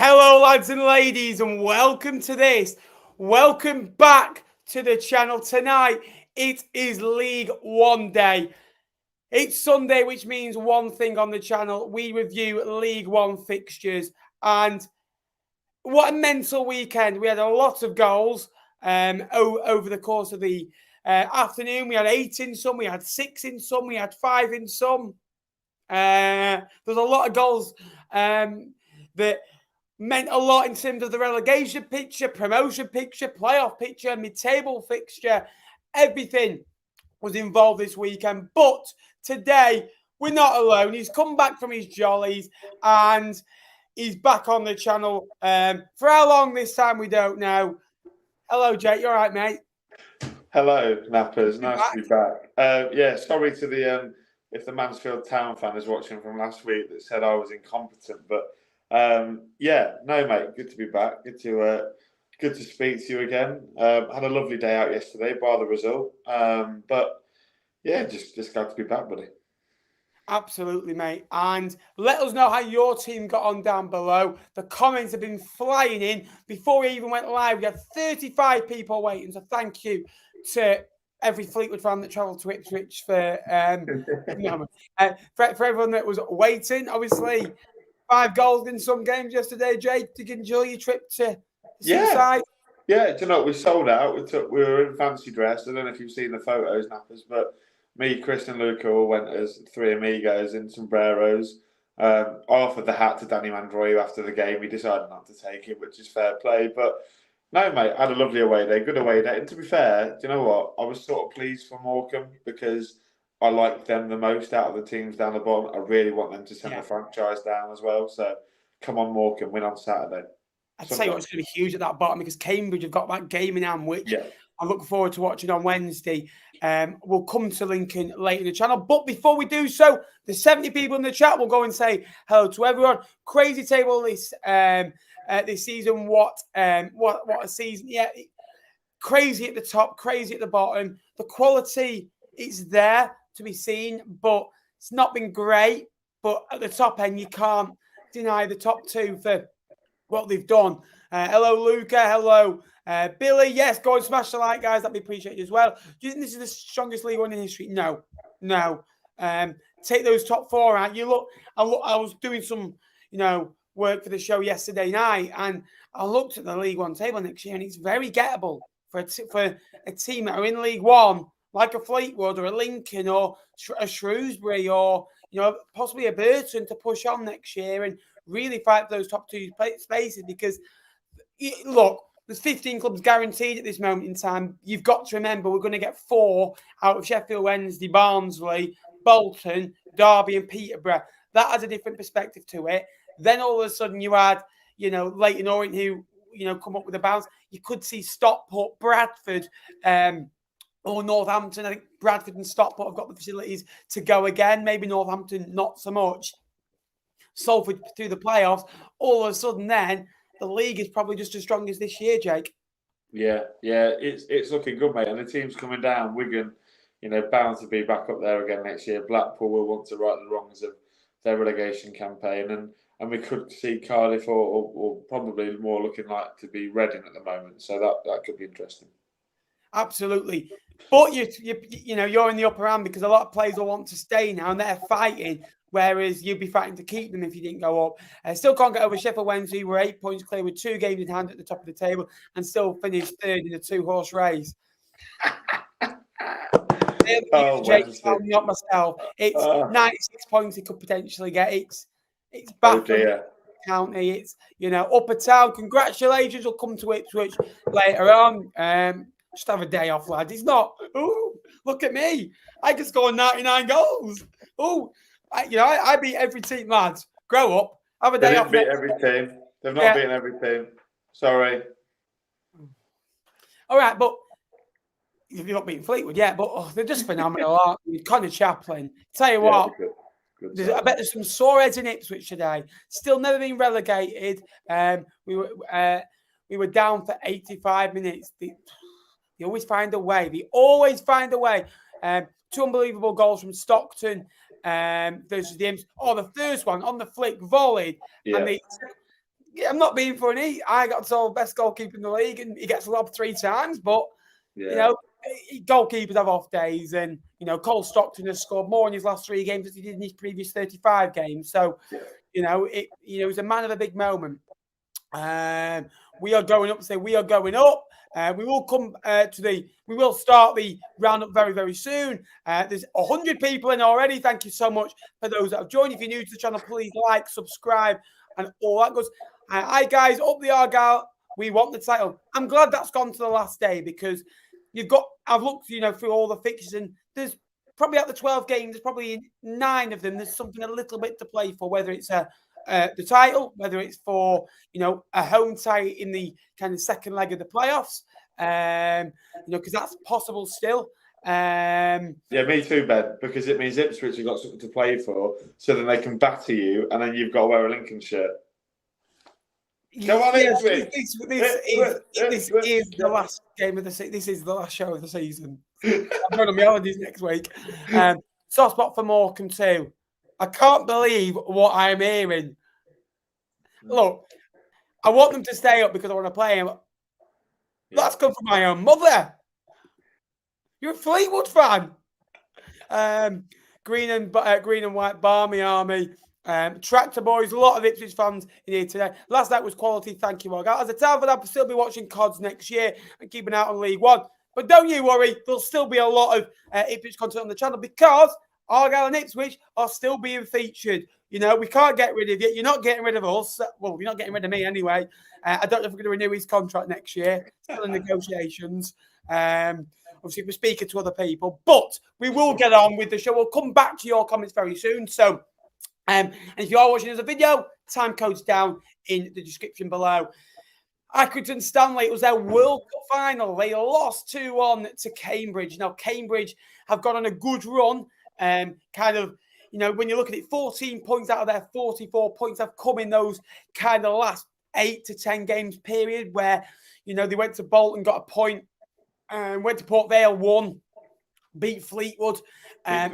Hello, lads and ladies, and welcome to this. Welcome back to the channel tonight. It is League One day. It's Sunday, which means one thing on the channel. We review League One fixtures, and what a mental weekend. We had a lot of goals over the course of the afternoon. We had 8 in some, we had 6 in some, we had 5 in some. There's a lot of goals that meant a lot in terms of the relegation picture, promotion picture, playoff picture, mid-table fixture. Everything was involved this weekend. But today, we're not alone. He's come back from his jollies and he's back on the channel. For how long this time, we don't know. Hello, Jake. You all right, mate? Hello, Nappers. Nice to be back. Sorry to the if the Mansfield Town fan is watching from last week that said I was incompetent, but no, mate. Good to be back. Good to speak to you again. Had a lovely day out yesterday, bar the result. But yeah, just glad to be back, buddy. Absolutely, mate. And let us know how your team got on down below. The comments have been flying in. Before we even went live, we had 35 people waiting. So thank you to every Fleetwood fan that travelled to Ipswich for everyone that was waiting. Obviously, 5 goals in some games yesterday. Jake, did you enjoy your trip to the seaside? Yeah, do you know, we sold out. We were in fancy dress. I don't know if you've seen the photos, Nappers, but me, Chris and Luca all went as 3 amigos in sombreros. I offered the hat to Danny Mandroyu after the game. He decided not to take it, which is fair play. But no, mate, I had a lovely away day, good away day. And to be fair, do you know what? I was sort of pleased for Morecambe because I like them the most out of the teams down the bottom. I really want them to send the franchise down as well. So come on, Morecambe, win on Saturday. I'd say what's going to be huge at that bottom because Cambridge have got that game in hand, which I'm looking forward to watching on Wednesday. We'll come to Lincoln later in the channel. But before we do so, the 70 people in the chat will go and say hello to everyone. Crazy table this season. What a season. Yeah, crazy at the top, crazy at the bottom. The quality is there to be seen, but it's not been great. But at the top end, you can't deny the top 2 for what they've done. Hello, Luca. Hello, Billy. Yes, go and smash the like, guys. That'd be appreciated as well. Do you think this is the strongest League One in history? No. Take those top 4 out. I was doing some, work for the show yesterday night, and I looked at the League One table next year, and it's very gettable for a team that are in League One, like a Fleetwood or a Lincoln or a Shrewsbury or possibly a Burton to push on next year and really fight for those top 2 spaces because, look, there's 15 clubs guaranteed at this moment in time. You've got to remember we're going to get 4 out of Sheffield Wednesday, Barnsley, Bolton, Derby and Peterborough. That has a different perspective to it. Then all of a sudden you add, Leyton Orient who, come up with a bounce. You could see Stockport, Bradford, or Northampton. I think Bradford and Stockport have got the facilities to go again. Maybe Northampton not so much. Salford through the playoffs. All of a sudden then, the league is probably just as strong as this year, Jake. Yeah, it's looking good, mate. And the team's coming down. Wigan, bound to be back up there again next year. Blackpool will want to right the wrongs of their relegation campaign. And we could see Cardiff or probably more looking like to be Reading at the moment. So that could be interesting. Absolutely. But you're in the upper hand because a lot of players will want to stay now and they're fighting. Whereas you'd be fighting to keep them if you didn't go up. Still can't get over Sheffield Wednesday. We're 8 points clear with 2 games in hand at the top of the table and still finished 3rd in a 2-horse race. Jake, not myself. It's 96 points he could potentially get. It's baffling. County. It's upper town. Congratulations. Will come to Ipswich later on. Just have a day off, lads. It's not. Oh, look at me. I can score 99 goals. Oh. I beat every team, lads. Grow up. Have a day off. They didn't beat every team. They've not beaten every team. Sorry. All right, but you've not beaten Fleetwood yet, but they're just phenomenal, aren't they? Connor Chaplin. Tell you what, good I bet there's some sore heads in Ipswich today. Still never been relegated. We were down for 85 minutes. They always find a way. They always find a way. 2 unbelievable goals from Stockton. Versus the Imps. The first one on the flick, volleyed. Yeah. And I'm not being funny. I got told best goalkeeper in the league, and he gets robbed 3 times. But goalkeepers have off days, and Cole Stockton has scored more in his last 3 games than he did in his previous 35 games. So, he's a man of a big moment. We are going up. We are going up. We will come we will start the roundup very, very soon. There's 100 people in already. Thank you so much for those that have joined. If you're new to the channel, please like, subscribe, and all that goes. Hi guys, up the Argyle. We want the title. I'm glad that's gone to the last day because I've looked, through all the fixtures, and there's probably out the 12 games, there's probably 9 of them. There's something a little bit to play for, whether it's the title, whether it's for a home tie in the kind of second leg of the playoffs, because that's possible still. Yeah, me too, Ben, because it means Ipswich have got something to play for, so then they can batter you, and then you've got to wear a Lincoln shirt. Come on, Ipswich! This is the last game of the season. This is the last show of the season. I'm going on my holidays next week. Soft spot for Morecambe too. I can't believe what I'm hearing. Look, I want them to stay up because I want to play them. That's come from my own mother. You're a Fleetwood fan. Green and white Barmy Army. Tractor Boys, a lot of Ipswich fans in here today. Last night was quality. Thank you all. As a Telford, I'll still be watching CODs next year and keeping out on League One. But don't you worry, there'll still be a lot of Ipswich content on the channel because Argyle and Ipswich are still being featured. We can't get rid of you. You're not getting rid of us. Well, you're not getting rid of me anyway. I don't know if we're going to renew his contract next year. Still in negotiations. Obviously, we're speaking to other people. But we will get on with the show. We'll come back to your comments very soon. So, and if you are watching as a video, time code's down in the description below. Accrington Stanley, it was their World Cup final. They lost 2-1 to Cambridge. Now, Cambridge have gone on a good run. When you look at it, 14 points out of their 44 points have come in those kind of last 8 to 10 games period where, they went to Bolton, got a point, went to Port Vale, won, beat Fleetwood, that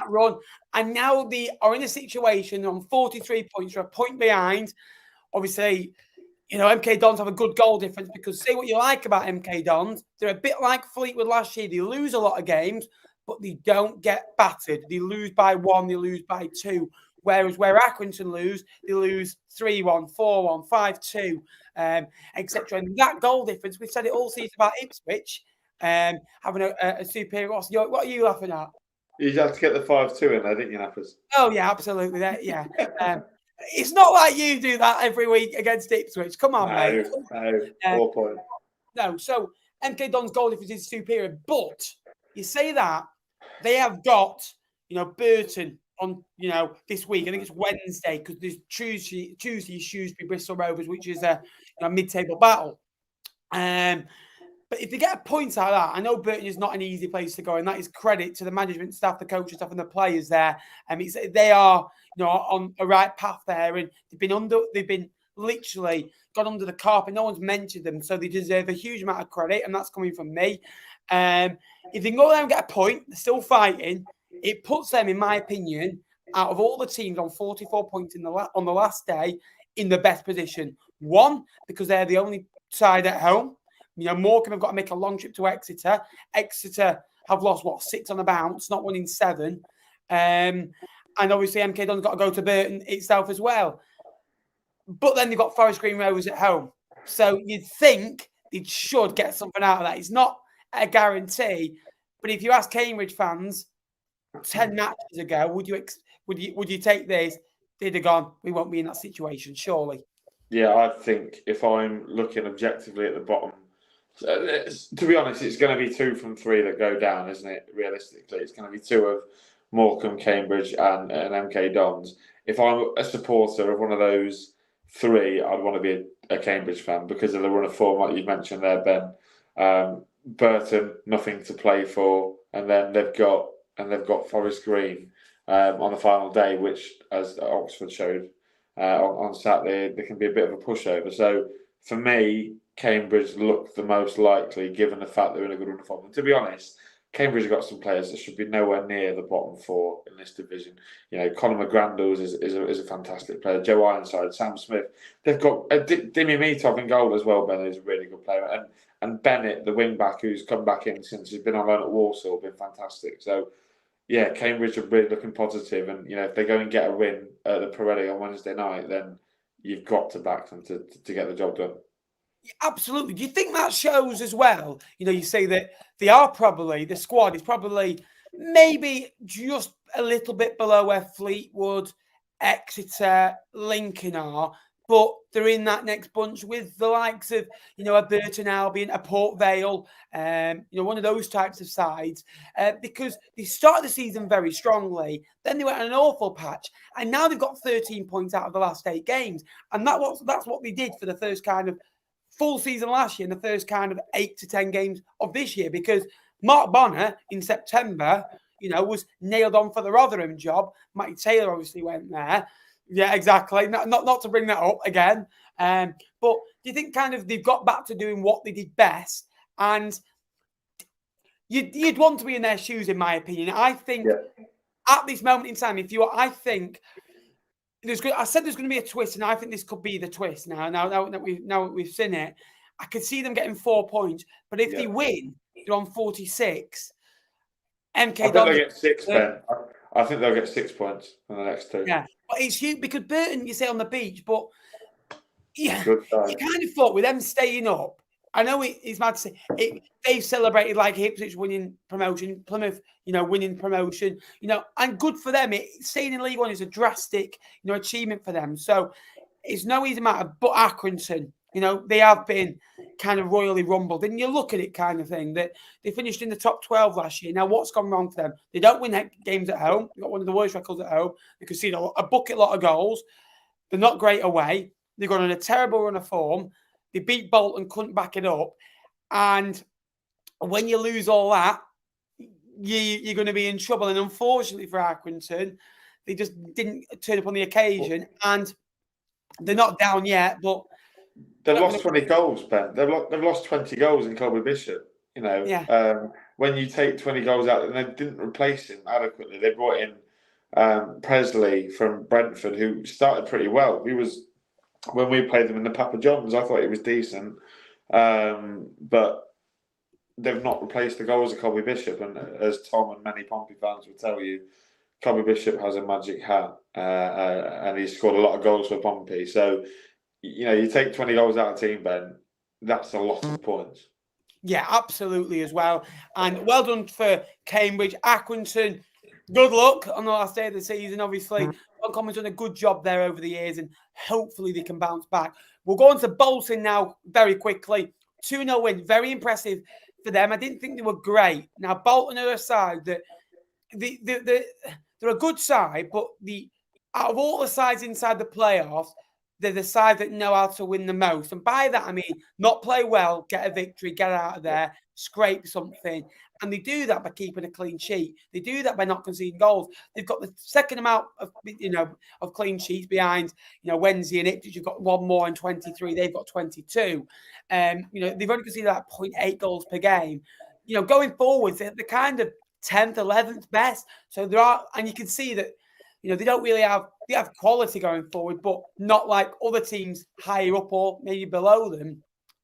run. And now they are in a situation on 43 points, they're a point behind. Obviously, MK Dons have a good goal difference because say what you like about MK Dons, they're a bit like Fleetwood last year. They lose a lot of games, but they don't get battered. They lose by 1, they lose by 2. Whereas where Accrington lose, they lose 3-1, 4-1, 5-2, etc. And that goal difference, we've said it all season about Ipswich having a superior loss. What are you laughing at? You had to get the 5-2 in there, didn't you, Nappers? Oh, yeah, absolutely. Yeah. It's not like you do that every week against Ipswich. Come on, mate. No, 4 points. No, so MK Don's goal difference is superior, but you say that they have got, Burton on, this week. I think it's Wednesday because there's Tuesday, Shrewsbury, Bristol Rovers, which is a mid-table battle. But if they get a point out of that, I know Burton is not an easy place to go, and that is credit to the management staff, the coaching staff, and the players there. They are, on a right path there, and they've been literally gone under the carpet. No one's mentioned them, so they deserve a huge amount of credit, and that's coming from me. If they can go there and get a point, they're still fighting. It puts them, in my opinion, out of all the teams on 44 points on the last day, in the best position. One, because they're the only side at home. Morecambe have got to make a long trip to Exeter. Exeter have lost, 6 on the bounce, not winning 7. And obviously MK Don's got to go to Burton itself as well. But then they've got Forest Green Rovers at home. So you'd think they should get something out of that. It's not a guarantee. But if you ask Cambridge fans 10 matches ago, would you take this? They'd have gone, we won't be in that situation, surely. Yeah, I think if I'm looking objectively at the bottom, to be honest, it's going to be 2 from 3 that go down, isn't it? Realistically, it's going to be 2 of Morecambe, Cambridge, and MK Dons. If I'm a supporter of one of those 3, I'd want to be a Cambridge fan because of the run of form, like you mentioned there, Ben. Burton, nothing to play for, and then they've got Forest Green on the final day, which, as Oxford showed on Saturday, there can be a bit of a pushover. So for me, Cambridge look the most likely, given the fact they're in a good run of form. And to be honest, Cambridge have got some players that should be nowhere near the bottom 4 in this division. Conor McGrandles is a fantastic player. Joe Ironside, Sam Smith. They've got Dimi Mitov in goal as well. Ben is a really good player, and Bennett, the wing back, who's come back in since he's been on loan at Walsall, been fantastic. So, yeah, Cambridge are really looking positive, and if they go and get a win at the Pirelli on Wednesday night, then you've got to back them to get the job done. Absolutely. Do you think that shows as well? You say that the squad is probably maybe just a little bit below where Fleetwood, Exeter, Lincoln are, but they're in that next bunch with the likes of, a Burton Albion, a Port Vale, one of those types of sides, because they started the season very strongly. Then they went on an awful patch, and now they've got 13 points out of the last 8 games. And that's what they did for the first kind of full season last year and the first kind of 8 to 10 games of this year, because Mark Bonner in September, was nailed on for the Rotherham job. Matty Taylor obviously went there. Yeah, exactly. Not to bring that up again. But do you think kind of they've got back to doing what they did best? And you'd want to be in their shoes, in my opinion. I think at this moment in time, I think I said there's going to be a twist, and I think this could be the twist. Now that we've seen it, I could see them getting 4 points. But if they win, they're on 46. I think they'll get 6, Ben. I think they'll get 6 points on the next 2. Yeah, but it's huge because Burton, you say on the beach, but you kind of thought with them staying up. I know it's mad to say they've celebrated like Ipswich winning promotion, Plymouth, winning promotion, and good for them. Staying in League One is a drastic, achievement for them. So it's no easy matter. But Accrington, they have been kind of royally rumbled. And you look at it kind of thing that they finished in the top 12 last year. Now, what's gone wrong for them? They don't win games at home. They've got one of the worst records at home. They concede a bucket lot of goals. They're not great away. They've gone on a terrible run of form. They beat Bolton, couldn't back it up. And when you lose all that, you're going to be in trouble. And unfortunately for Accrington, they just didn't turn up on the occasion. And they're not down yet, but they've lost 20 goals, Ben. They've lost 20 goals in Colby Bishop. When you take 20 goals out, and they didn't replace him adequately. They brought in Presley from Brentford, who started pretty well. He was, when we played them in the Papa Johns, I thought he was decent. But they've not replaced the goals of Colby Bishop. And as Tom and many Pompey fans will tell you, Colby Bishop has a magic hat, and he's scored a lot of goals for Pompey. So, you take 20 goals out of the team, Ben, that's a lot of points. Yeah, absolutely as well. And well done for Cambridge. Accrington, good luck on the last day of the season, obviously. Wycombe's done a good job there over the years, and hopefully they can bounce back. We'll go on to Bolton now very quickly. 2-0 win, very impressive for them. I didn't think they were great. Now, Bolton are a side that they're a good side, but out of all the sides inside the playoffs, they're the side that know how to win the most. And by that, I mean, not play well, get a victory, get out of there, scrape something. And they do that by keeping a clean sheet. They do that by not conceding goals. They've got the second amount of, of clean sheets behind, Wednesday and Ipswich. You've got one more in 23. They've got 22. They've only conceded like 0.8 goals per game. Going forwards, they're the kind of 10th, 11th best. So there are, and you can see that, they don't really have, they have quality going forward, but not like other teams higher up or maybe below them.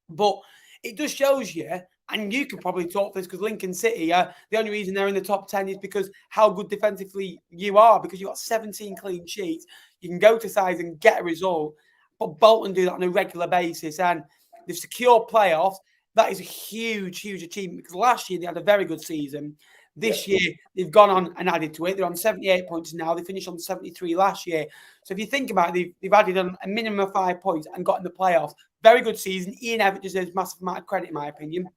But it just shows you, and you could probably talk for this because Lincoln City, the only reason they're in the top 10 is because how good defensively you are, because you've got 17 clean sheets. You can go to sides and get a result, but Bolton do that on a regular basis, and they've secured playoffs. That is a huge, huge achievement because last year they had a very good season. This year, they've gone on and added to it. They're on 78 points now. They finished on 73 last year. So if you think about it, they've added on a minimum of 5 points and got in the playoffs. Very good season. Ian Everett deserves a massive amount of credit, in my opinion.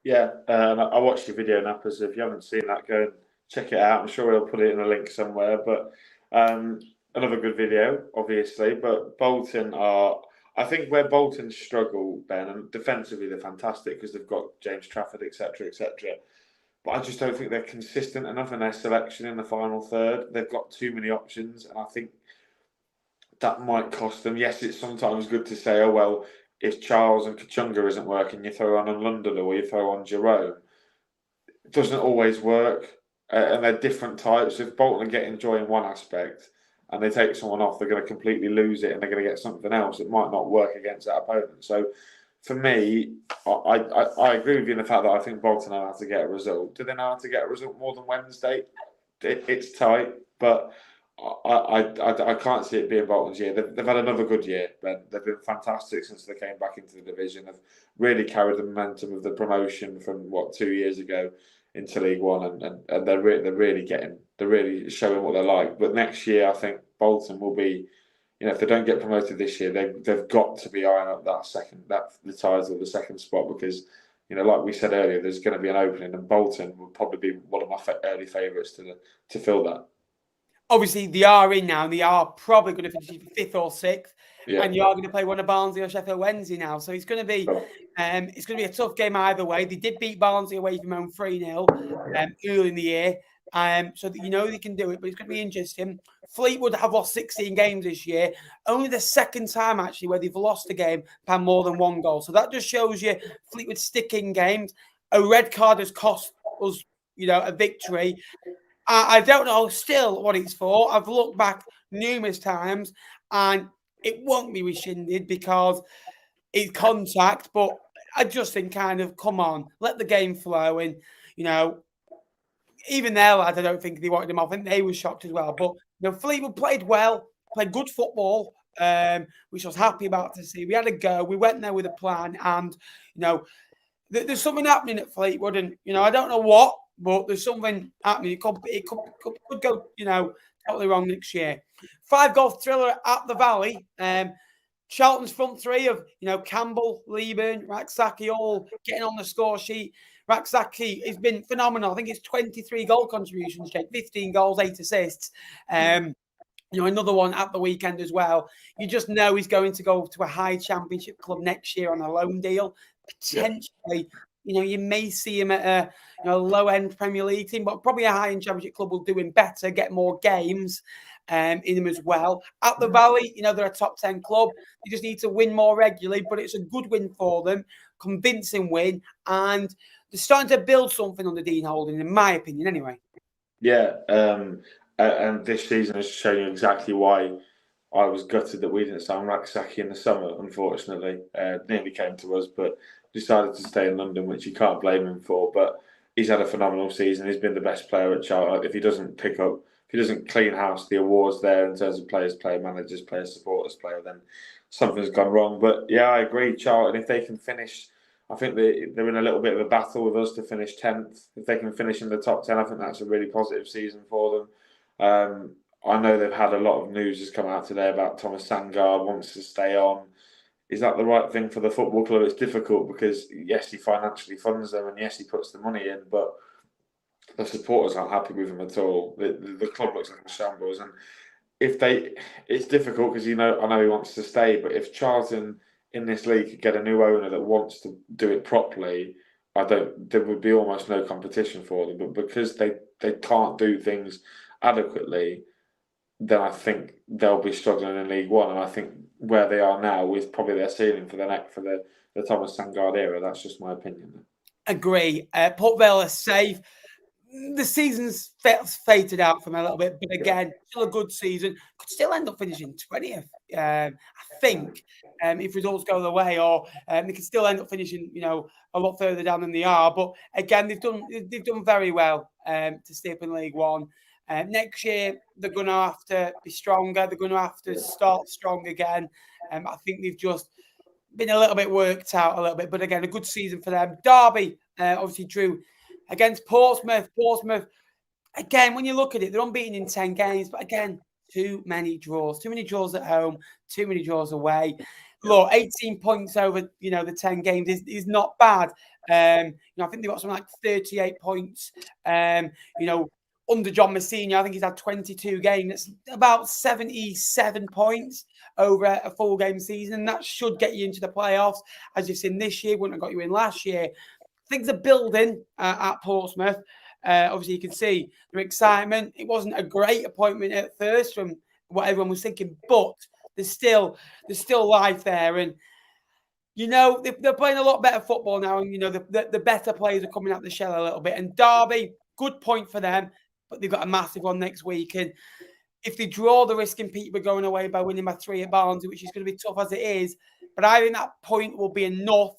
Yeah, I watched your video, Nappers. If you haven't seen that, go and check it out. I'm sure we'll put it in a link somewhere. But another good video, obviously. But Bolton are, I think where Bolton struggle, Ben, and defensively they're fantastic because they've got James Trafford, etc., etc. But I just don't think they're consistent enough in their selection in the final third. They've got too many options, and I think that might cost them. Yes, it's sometimes good to say, oh, well, if Charles and Kachunga isn't working, you throw on London or you throw on Jerome. doesn't always work, and they're different types. If Bolton are getting joy in one aspect and they take someone off, they're going to completely lose it and they're going to get something else. It might not work against that opponent. So for me, I agree with you in the fact that I think Bolton know how to get a result. Do they know how to get a result more than Wednesday? It's tight, but I can't see it being Bolton's year. They've had another good year, Ben. They've been fantastic since they came back into the division. They've really carried the momentum of the promotion from 2 years ago into League One, and they're really showing what they're like. But next year, I think Bolton will be, if they don't get promoted this year, they've got to be eyeing up the title, the second spot, because like we said earlier, there's going to be an opening, and Bolton will probably be one of my early favourites to fill that. Obviously, they are in now, and they are probably going to finish 5th or 6th. Yeah. And you are going to play one of Barnsley or Sheffield Wednesday now, so it's going to be a tough game either way. They did beat Barnsley away from home 3-0 early in the year, so that they can do it. But it's going to be interesting. Fleetwood have lost 16 games this year, only the second time actually where they've lost a game by more than 1 goal. So that just shows you Fleetwood sticking games. A red card has cost us, a victory. I don't know still what it's for. I've looked back numerous times and it won't be rescinded because it's contact. But I just think come on, let the game flow. And, even their lads, I don't think they wanted him off. I think they were shocked as well. But, Fleetwood played well, played good football, which I was happy about to see. We had a go. We went there with a plan. And, there's something happening at Fleetwood. And, I don't know what. But there's something happening. It could go, totally wrong next year. 5-goal thriller at the Valley. Charlton's front three of, Campbell, Lieben, Raksaki all getting on the score sheet. Raksaki has been phenomenal. I think it's 23 goal contributions, Jake. 15 goals, 8 assists. Another one at the weekend as well. You just know he's going to go to a high championship club next year on a loan deal. Potentially, you may see him at a low-end Premier League team, but probably a high-end Championship club will do him better, get more games in him as well. At the Valley, they're a top 10 club. They just need to win more regularly, but it's a good win for them, convincing win, and they're starting to build something under Dean Holding, in my opinion, anyway. Yeah, and this season has shown you exactly why I was gutted that we didn't sign Raksaki in the summer, unfortunately. Nearly came to us, but decided to stay in London, which you can't blame him for. But he's had a phenomenal season. He's been the best player at Charlton. If he doesn't clean house the awards there in terms of players, player managers, player supporters, player, then something's gone wrong. But yeah, I agree, Charlton. If they can finish, I think they're in a little bit of a battle with us to finish 10th. If they can finish in the top 10, I think that's a really positive season for them. I know they've had a lot of news has come out today about Thomas Sangard wants to stay on. Is that the right thing for the football club? It's difficult because, yes, he financially funds them and, yes, he puts the money in, but the supporters aren't happy with him at all. The club looks like a shambles. And it's difficult because, I know he wants to stay, but if Charlton in this league could get a new owner that wants to do it properly, there would be almost no competition for them. But because they can't do things adequately, then I think they'll be struggling in League One. And I think where they are now is probably their ceiling for the Thomas Sangard era. That's just my opinion. Agree. Port Vale are safe. The season's faded out from a little bit, but again, still a good season. Could still end up finishing 20th. I think if results go their way, or they could still end up finishing, a lot further down than they are. But again, they've done very well to stay up in League One. Next year, they're going to have to be stronger. They're going to have to start strong again. I think they've just been a little bit worked out a little bit. But again, a good season for them. Derby obviously drew against Portsmouth. Portsmouth, again, when you look at it, they're unbeaten in 10 games. But again, too many draws. Too many draws at home. Too many draws away. Look, 18 points over, the 10 games is not bad. I think they've got something like 38 points. Under John Messina, I think he's had 22 games. That's about 77 points over a full game season. And that should get you into the playoffs. As you've seen this year, wouldn't have got you in last year. Things are building at Portsmouth. Obviously, you can see their excitement. It wasn't a great appointment at first from what everyone was thinking, but there's still life there. And You know, they're playing a lot better football now, and, you know, the better players are coming out the shell a little bit. And Derby, good point for them, but they've got a massive one next week. And if they draw, the risk in Peterborough going away by winning by 3 at Barnsley, which is going to be tough as it is. But I think that point will be enough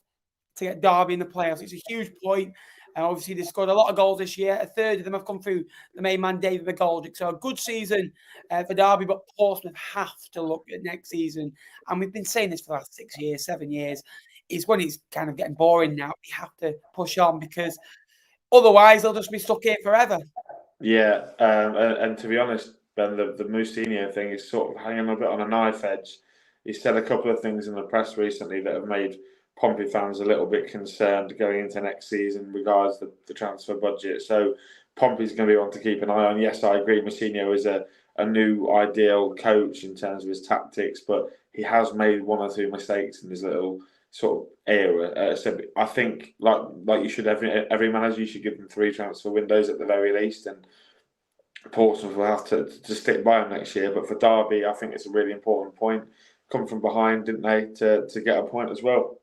to get Derby in the playoffs. It's a huge point. And obviously, they scored a lot of goals this year. A third of them have come through the main man, David McGoldrick. So a good season for Derby, but Portsmouth have to look at next season. And we've been saying this for the last 6 years, 7 years. Is when it's kind of getting boring now. We have to push on because otherwise they'll just be stuck here forever. Yeah, and to be honest, Ben, the Moutinho thing is sort of hanging a bit on a knife edge. He said a couple of things in the press recently that have made Pompey fans a little bit concerned going into next season regards the transfer budget. So Pompey's going to be one to keep an eye on. Yes, I agree. Moutinho is a new ideal coach in terms of his tactics, but he has made 1 or 2 mistakes in his little sort of era. So I think, like you should, every manager, you should give them 3 transfer windows at the very least, and Portsmouth will have to stick by them next year. But for Derby, I think it's a really important point. Come from behind, didn't they, to get a point as well?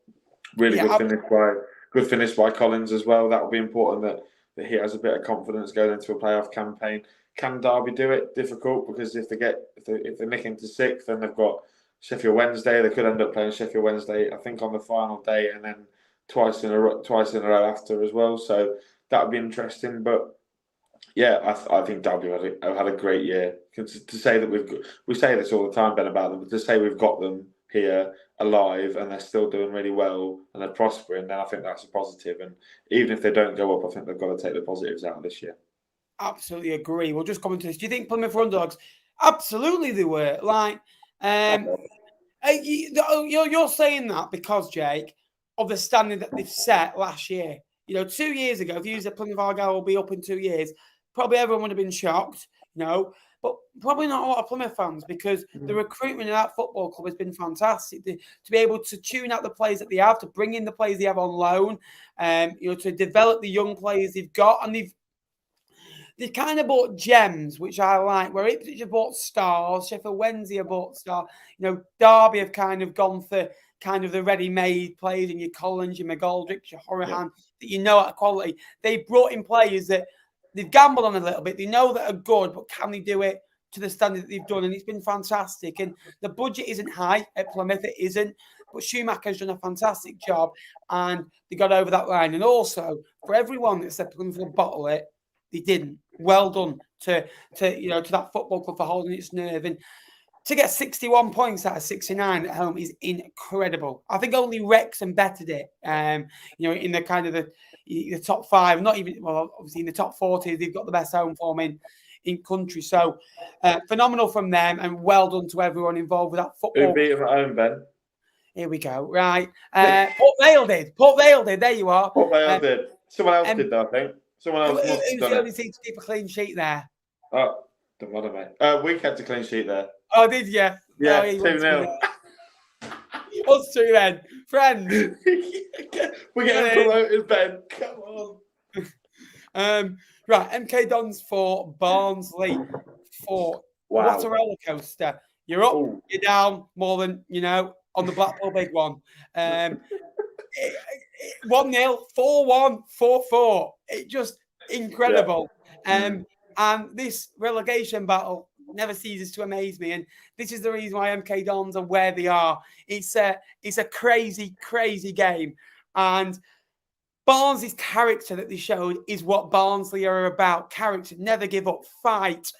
Really good finish by Collins as well. That will be important that he has a bit of confidence going into a playoff campaign. Can Derby do it? Difficult, because if they nick into 6th, then they've got Sheffield Wednesday. They could end up playing Sheffield Wednesday, I think, on the final day, and then twice in a row after as well. So that would be interesting. But yeah, I think Derby have had a great year. To say that we say this all the time, Ben, about them, but to say we've got them here alive and they're still doing really well and they're prospering, then I think that's a positive. And even if they don't go up, I think they've got to take the positives out of this year. Absolutely agree. We'll just come into this. Do you think Plymouth were underdogs? Absolutely, they were. Like, you're saying that because, Jake, of the standing that they've set last year. You know, 2 years ago, if you use the Plymouth Argyle will be up in 2 years, probably everyone would have been shocked, you know, but probably not a lot of Plymouth fans, because the recruitment in that football club has been fantastic. To be able to tune out the players that they have, to bring in the players they have on loan, you know, to develop the young players they've got, and they've kind of bought gems, which I like, where Ipswich have bought stars, Sheffield Wednesday have bought stars, you know, Derby have kind of gone for kind of the ready-made players, and your Collins, your McGoldrick, your Horahan, that you know at quality. They've brought in players that they've gambled on a little bit. They know that are good, but can they do it to the standard that they've done? And it's been fantastic. And the budget isn't high at Plymouth, it isn't. But Schumacher's done a fantastic job, and they got over that line. And also, for everyone that said Plymouth would bottle it, they didn't. Well done to that football club for holding its nerve. And to get 61 points out of 69 at home is incredible. I think only Wrexham bettered it. You know, in the kind of the top 5, not even, well, obviously in the top 40, they've got the best home form in country. So phenomenal from them, and well done to everyone involved with that football. Who beat them at home, Ben? Here we go. Right. Port Vale did. Port Vale did. There you are. Port Vale did. Someone else did, though, I think. Someone else must have Who's the only team to keep a clean sheet there? Oh, don't matter, mate. We kept a clean sheet there. Oh, did you? Yeah, 2-0. Us two then. Friends. We're getting promoted, Ben. Come on. Right, MK Dons for Barnsley 4. Wow. What a roller coaster. You're up, you're down, more than, you know, on the Blackpool big one. 1-0, 4-1, 4-4. It just incredible. Yeah. And this relegation battle never ceases to amaze me, and this is the reason why MK Dons are where they are. It's a crazy, crazy game, and Barnsley's character that they showed is what Barnsley are about. Character, never give up, fight.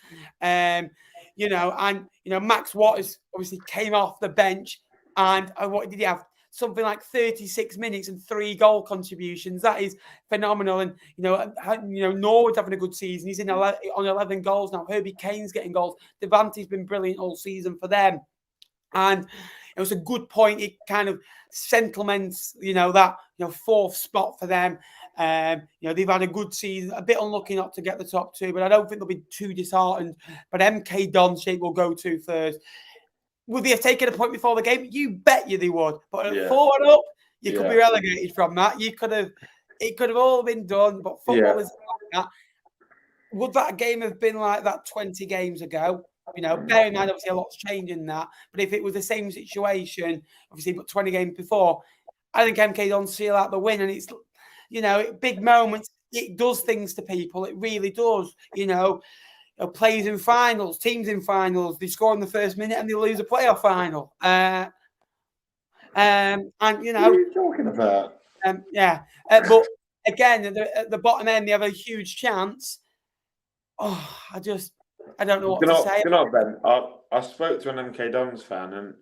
You know, and you know, Max Waters obviously came off the bench, and what did he have? Something like 36 minutes and 3 goal contributions. That is phenomenal. And, you know, Norwood's having a good season. He's on 11 goals now. Herbie Kane's getting goals. Devante's been brilliant all season for them. And it was a good point. It kind of settlements, you know, that, you know, 4th spot for them. You know, they've had a good season, a bit unlucky not to get the top 2, but I don't think they'll be too disheartened. But MK Dons will go to first. Would they have taken a point before the game? You bet you they would. But at 4 up, you could be relegated from that. It could have all been done, but football is like that. Would that game have been like that 20 games ago? You know, bear in mind, obviously, a lot's changed in that. But if it was the same situation, obviously, but 20 games before, I think MK Dons seal out the win, and it's, big moments. It does things to people. It really does. Players in finals, teams in finals, they score in the first minute and they lose a playoff final. And what are you talking about? But again, at the bottom end, they have a huge chance. Oh, I don't know what to say. Ben, I spoke to an MK Dons fan, and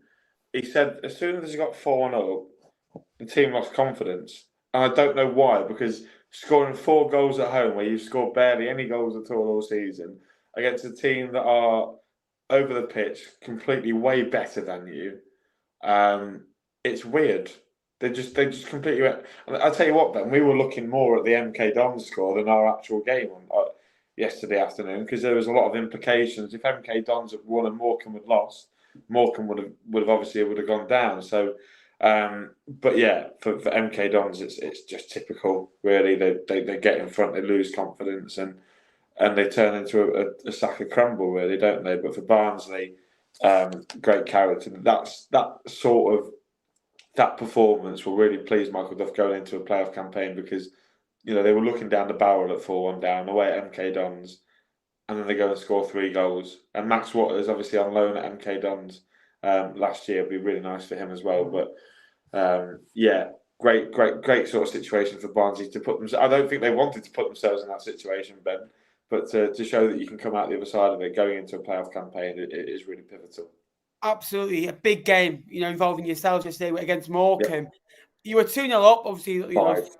he said as soon as he got 4-1 up, the team lost confidence. And I don't know why, because scoring 4 goals at home, where you've scored barely any goals at all season, against a team that are over the pitch completely way better than you, it's weird. They just completely. I'll tell you what, Ben, we were looking more at the MK Dons score than our actual game on yesterday afternoon, because there was a lot of implications. If MK Dons had won and Morecambe had lost, Morecambe would have gone down. So, but yeah, for MK Dons, it's just typical. Really, they get in front, they lose confidence, and they turn into a sack of crumble, really, don't they? But for Barnsley, great character. That performance will really please Michael Duff going into a playoff campaign, because they were looking down the barrel at 4-1 down away at MK Dons, and then they go and score 3 goals. And Max Waters, obviously on loan at MK Dons last year, would be really nice for him as well. But great sort of situation for Barnsley to put themselves. I don't think they wanted to put themselves in that situation, Ben, but to show that you can come out the other side of it going into a playoff campaign, it is really pivotal. Absolutely, a big game, involving yourselves yesterday against Morecambe. Yep. You were 2-0 up, obviously,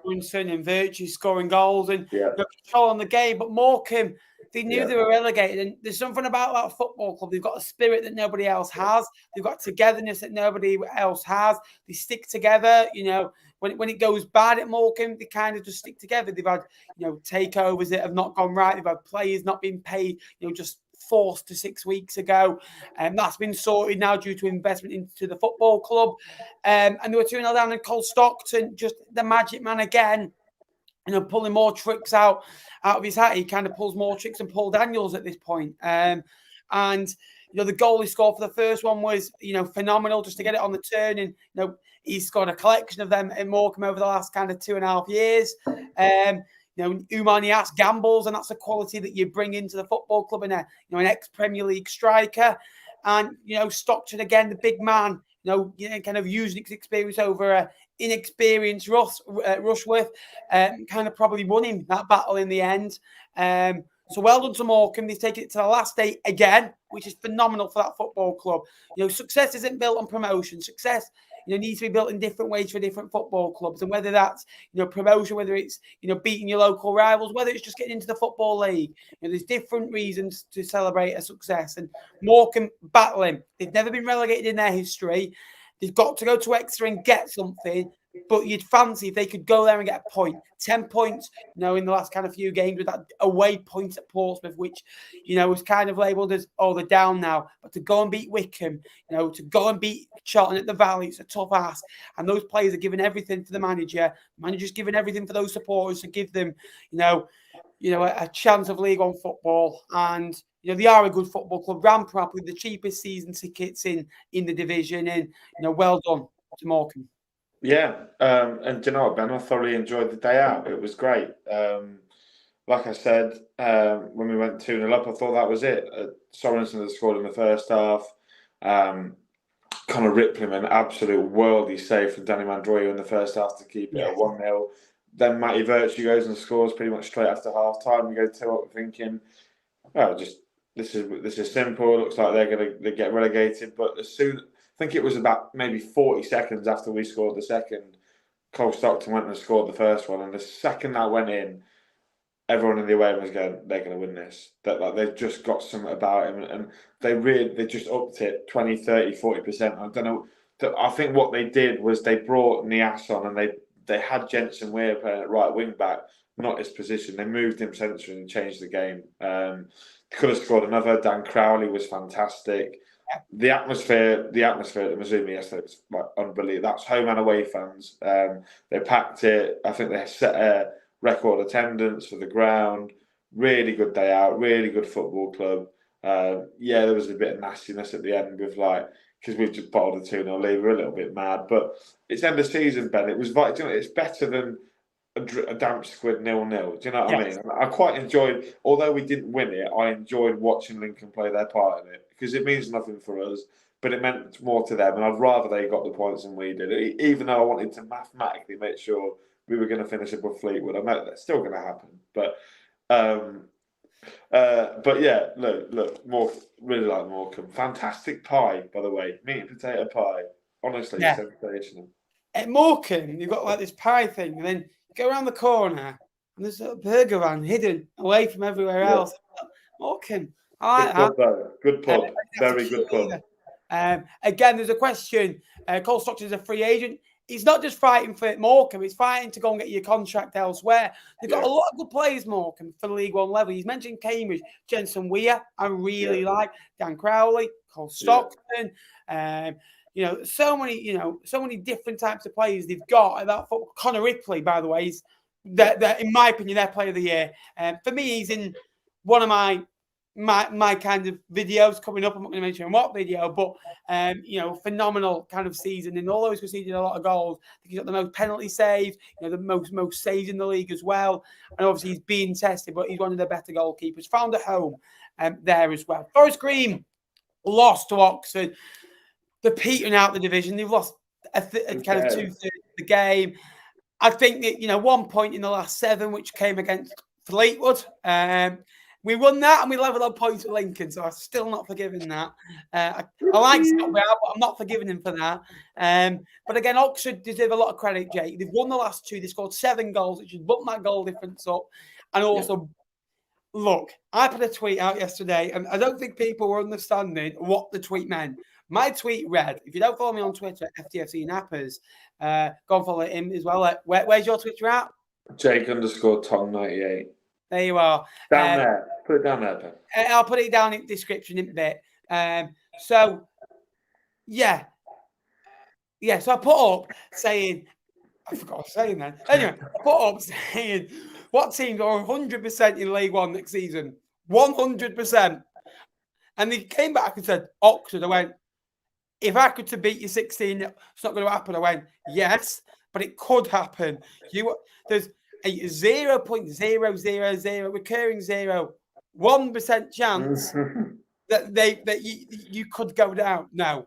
Brunson and Virtue scoring goals and control on the game. But Morecambe, they knew they were relegated. And there's something about that football club. They've got a spirit that nobody else has. They've got togetherness that nobody else has. They stick together. When it goes bad at Morecambe, they kind of just stick together. They've had, takeovers that have not gone right. They've had players not being paid, just forced to 6 weeks ago, and that's been sorted now due to investment into the football club. And they were 2-0 down, and Cole Stockton, just the magic man again, pulling more tricks out of his hat. He kind of pulls more tricks than Paul Daniels at this point. And the goal he scored for the first one was phenomenal, just to get it on the turn. And he's scored a collection of them in Morecambe over the last kind of 2.5 years. Umar gambles, and that's a quality that you bring into the football club, and an ex-Premier League striker. And Stockton again, the big man, kind of using his experience over inexperienced Rushworth, kind of probably won him that battle in the end. So well done to Morecambe. They've taken it to the last day again, which is phenomenal for that football club. Success isn't built on promotion. Success needs to be built in different ways for different football clubs. And whether that's, promotion, whether it's, beating your local rivals, whether it's just getting into the Football League, there's different reasons to celebrate a success. And Morecambe battling. They've never been relegated in their history. They've got to go to Exeter and get something. But you'd fancy if they could go there and get a point, 10 points, in the last kind of few games with that away point at Portsmouth, which, was kind of labelled as, they're down now. But to go and beat Wycombe, to go and beat Charlton at the Vale, it's a tough ask. And those players are giving everything for the manager. The manager's giving everything for those supporters to give them, a chance of League One football. And, they are a good football club, ran properly, the cheapest season tickets in the division. And, well done to Morecambe. Yeah, and do you know what, Ben? I thoroughly enjoyed the day out. It was great. Like I said, when we went 2-0 up, I thought that was it. Sorensen had scored in the first half. Connor Ripley, an absolute worldly save from Danny Mandroya in the first half to keep it at 1-0. Then Matty Virtue goes and scores pretty much straight after half time. We go 2 up thinking, this is simple. It looks like they're going to get relegated. But I think it was about maybe 40 seconds after we scored the second, Cole Stockton went and scored the first one. And the second that went in, everyone in the away was going, they're going to win this. That they've just got something about him. And they just upped it 20, 30, 40%. I don't know. I think what they did was they brought Nias on, and they had Jensen Weir playing at right wing back, not his position. They moved him centrally and changed the game. Could have scored another. Dan Crowley was fantastic. The atmosphere at the Mazzouma yesterday was unbelievable. That's home and away fans. They packed it. I think they set a record attendance for the ground. Really good day out. Really good football club. There was a bit of nastiness at the end with because we've just bottled a 2-0 lead. We're a little bit mad, but it's end of season, Ben. It was vital. It's better than a damp squid 0-0. Do you know what I mean? I quite enjoyed, although we didn't win it, I enjoyed watching Lincoln play their part in it because it means nothing for us, but it meant more to them, and I'd rather they got the points than we did. Even though I wanted to mathematically make sure we were going to finish above Fleetwood, I know that's still going to happen, but yeah, look, really like Morecambe. Fantastic pie, by the way, meat and potato pie. Honestly, sensational. At Morecambe, you've got like this pie thing, and then you go around the corner, and there's a burger van hidden away from everywhere else. Morecambe, I like that. Good pub, very good pub. Again, there's a question. Cole Stockton's a free agent. He's not just fighting for Morecambe, he's fighting to go and get your contract elsewhere. They've got a lot of good players, Morecambe, for the League One level. He's mentioned Cambridge, Jensen Weir, I really like, Dan Crowley, Cole Stockton. So many different types of players they've got about football. Connor Ripley, by the way, is in my opinion, their player of the year. For me, he's in one of my kind of videos coming up. I'm not going to mention what video, but phenomenal kind of season. And although he's conceded a lot of goals, I think he's got the most penalty saves, the most saves in the league as well. And obviously he's being tested, but he's one of the better goalkeepers. Found a home there as well. Forest Green lost to Oxford. They're petering out the division. They've lost a kind of 2/3 of the game. I think that, 1 point in the last 7, which came against Fleetwood. We won that and we levelled on points with Lincoln, so I'm still not forgiving that. I like Scott Brown, but I'm not forgiving him for that. But again, Oxford deserve a lot of credit, Jake. They've won the last 2. They scored 7 goals, which has bumped that goal difference up. And also, look, I put a tweet out yesterday, and I don't think people were understanding what the tweet meant. My tweet read, if you don't follow me on Twitter, FTFC Nappers, go and follow him as well. Where's your Twitter at? Jake_Tong98. There you are. Down there. Put it down there, Ben. I'll put it down in the description in a bit. So I put up saying, I forgot what I was saying then. Anyway, I put up saying, what teams are 100% in League One next season? 100%. And they came back and said, Oxford. I went, if I could to beat you 16, it's not going to happen. I went, yes, but it could happen. There's a 0.000 recurring 1% chance that you could go down. No,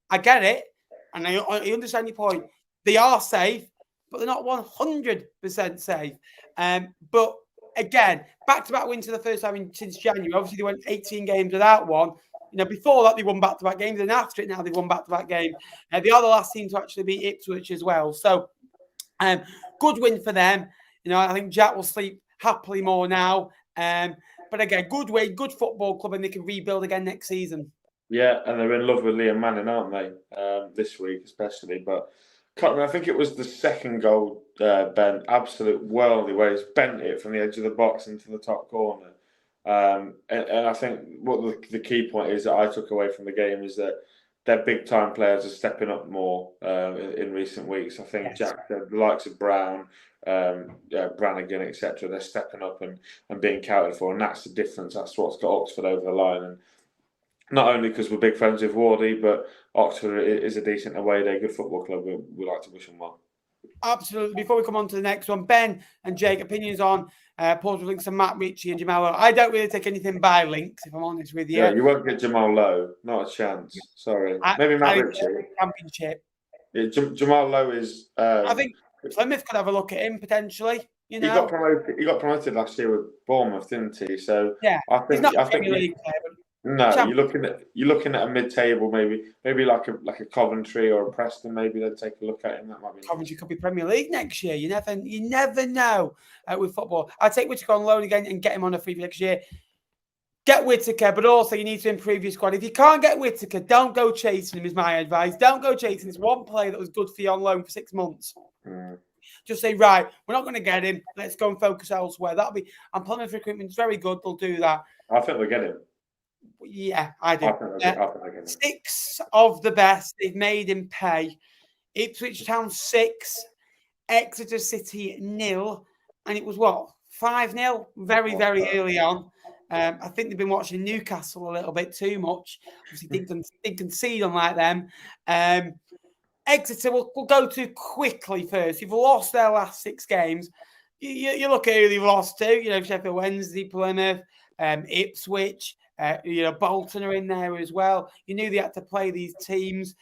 I get it, and I understand your point. They are safe, but they're not 100% safe. But again, back-to-back wins for the first time since January. Obviously, they went 18 games without one. Before that, they won back-to-back games, and after it, now they've won back-to-back games. They are the last team to actually beat Ipswich as well. So, good win for them. I think Jack will sleep happily more now. But again, good win, good football club, and they can rebuild again next season. Yeah, and they're in love with Liam Manning, aren't they? This week especially. But I think it was the second goal, Ben, absolute worldly, where he's bent it from the edge of the box into the top corner. And I think what the key point is that I took away from the game is that their big time players are stepping up more in recent weeks. I think Jack, the likes of Brown, Brannigan, etc., they're stepping up and being counted for, and that's the difference. That's what's got Oxford over the line. And not only because we're big friends with Wardy, but Oxford is a decent away day, good football club. We like to wish them well. Absolutely. Before we come on to the next one, Ben and Jake, opinions on Portsmouth Links and Matt Ritchie and Jamal Lowe. I don't really take anything by links, if I'm honest with you. Yeah, you won't get Jamal Lowe. Not a chance. Sorry. Maybe Matt Ritchie. Championship. Yeah, Jamal Lowe is... I think Plymouth could have a look at him, potentially. He got promoted last year with Bournemouth, didn't he? So yeah, I think... He's not a Premier League player, but... No, you're looking at a mid-table, maybe like a Coventry or a Preston. Maybe they'd take a look at him. That might be. Coventry could be Premier League next year. You never know with football. I'd take Whittaker on loan again and get him on a free next year. Get Whittaker, but also you need to improve your squad. If you can't get Whittaker, don't go chasing him. Is my advice. Don't go chasing this one player that was good for you on loan for 6 months. Just say, right, we're not going to get him. Let's go and focus elsewhere. That'll be. And Plymouth recruitment's very good. They'll do that. I think we'll get him. Yeah, I do. 6 of the best. They've made him pay. Ipswich Town 6, Exeter City 0, and it was 5-0 very, very early on. I think they've been watching Newcastle a little bit too much. Obviously, didn't concede unlike them. Exeter we'll go to quickly first. You've lost their last 6 games. You look at who they've lost to. Sheffield Wednesday, Plymouth, Ipswich. Bolton are in there as well. You knew they had to play these teams.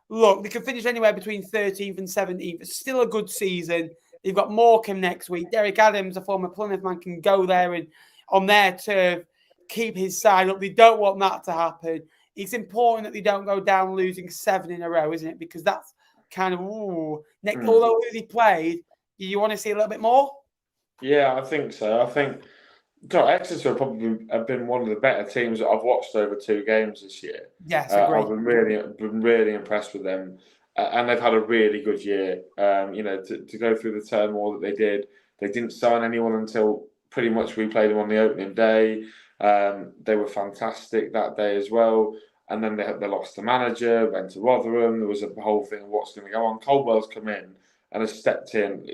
Look, they can finish anywhere between 13th and 17th. It's still a good season. They've got Morecambe next week. Derek Adams, a former Plymouth man, can go there and on their turf keep his side up. They don't want that to happen. It's important that they don't go down losing 7 in a row, isn't it? Because that's kind of although who they played, you want to see a little bit more? Yeah, I think so. I think Exeter probably have been one of the better teams that I've watched over 2 games this year. Yes, agreed. I've been really impressed with them, and they've had a really good year. To go through the turmoil that they didn't sign anyone until pretty much we played them on the opening day. They were fantastic that day as well. And then they lost the manager, went to Rotherham. There was a whole thing of what's going to go on. Caldwell's come in and has stepped in.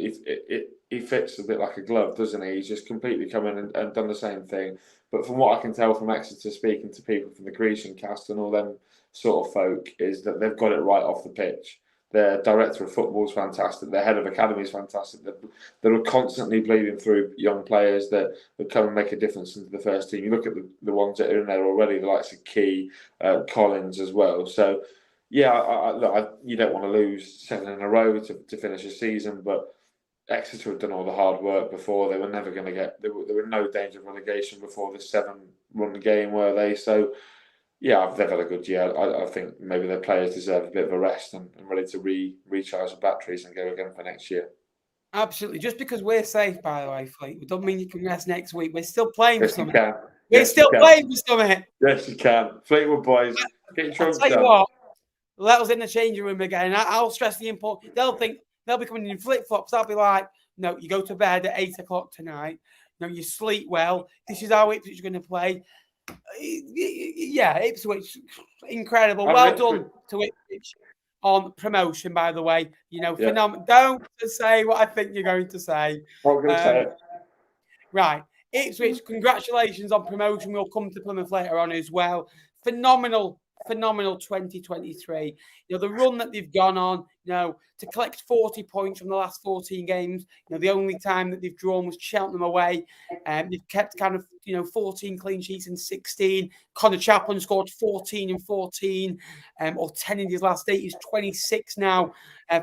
He fits a bit like a glove, doesn't he? He's just completely come in and done the same thing. But from what I can tell from Exeter, speaking to people from the Grecian cast and all them sort of folk, is that they've got it right off the pitch. Their director of football is fantastic. Their head of academy is fantastic. They're constantly bleeding through young players that come and make a difference into the first team. You look at the ones that are in there already, the likes of Key, Collins as well. So, yeah, you don't want to lose 7 in a row to finish a season, but Exeter had done all the hard work before. They were never going to get. There were no danger of relegation before this 7-run game, were they? So. Yeah, they've had a good year. I think maybe their players deserve a bit of a rest and ready to recharge the batteries and go again for next year. Absolutely. Just because we're safe, by the way, Fleetwood, doesn't mean you can rest next week. We're still playing for something. We're still playing for something. Yes, you can. Fleetwood boys, get your trunks done. I'll tell you what, let us in the changing room again. I'll stress the important. They'll think they'll be coming in flip-flops. I'll be like, no, you go to bed at 8 o'clock tonight. No, you sleep well. This is how Ipswich is going to play. Yeah, Ipswich, incredible. Well done to Ipswich on promotion, by the way. Phenomenal. Don't say what I think you're going to say. Not going to say it. Right. Ipswich, congratulations on promotion. We'll come to Plymouth later on as well. Phenomenal 2023. The run that they've gone on, to collect 40 points from the last 14 games. The only time that they've drawn was Cheltenham away. They've kept 14 clean sheets in 16. Connor Chaplin scored 14 and 14, or 10 in his last 8. He's 26 now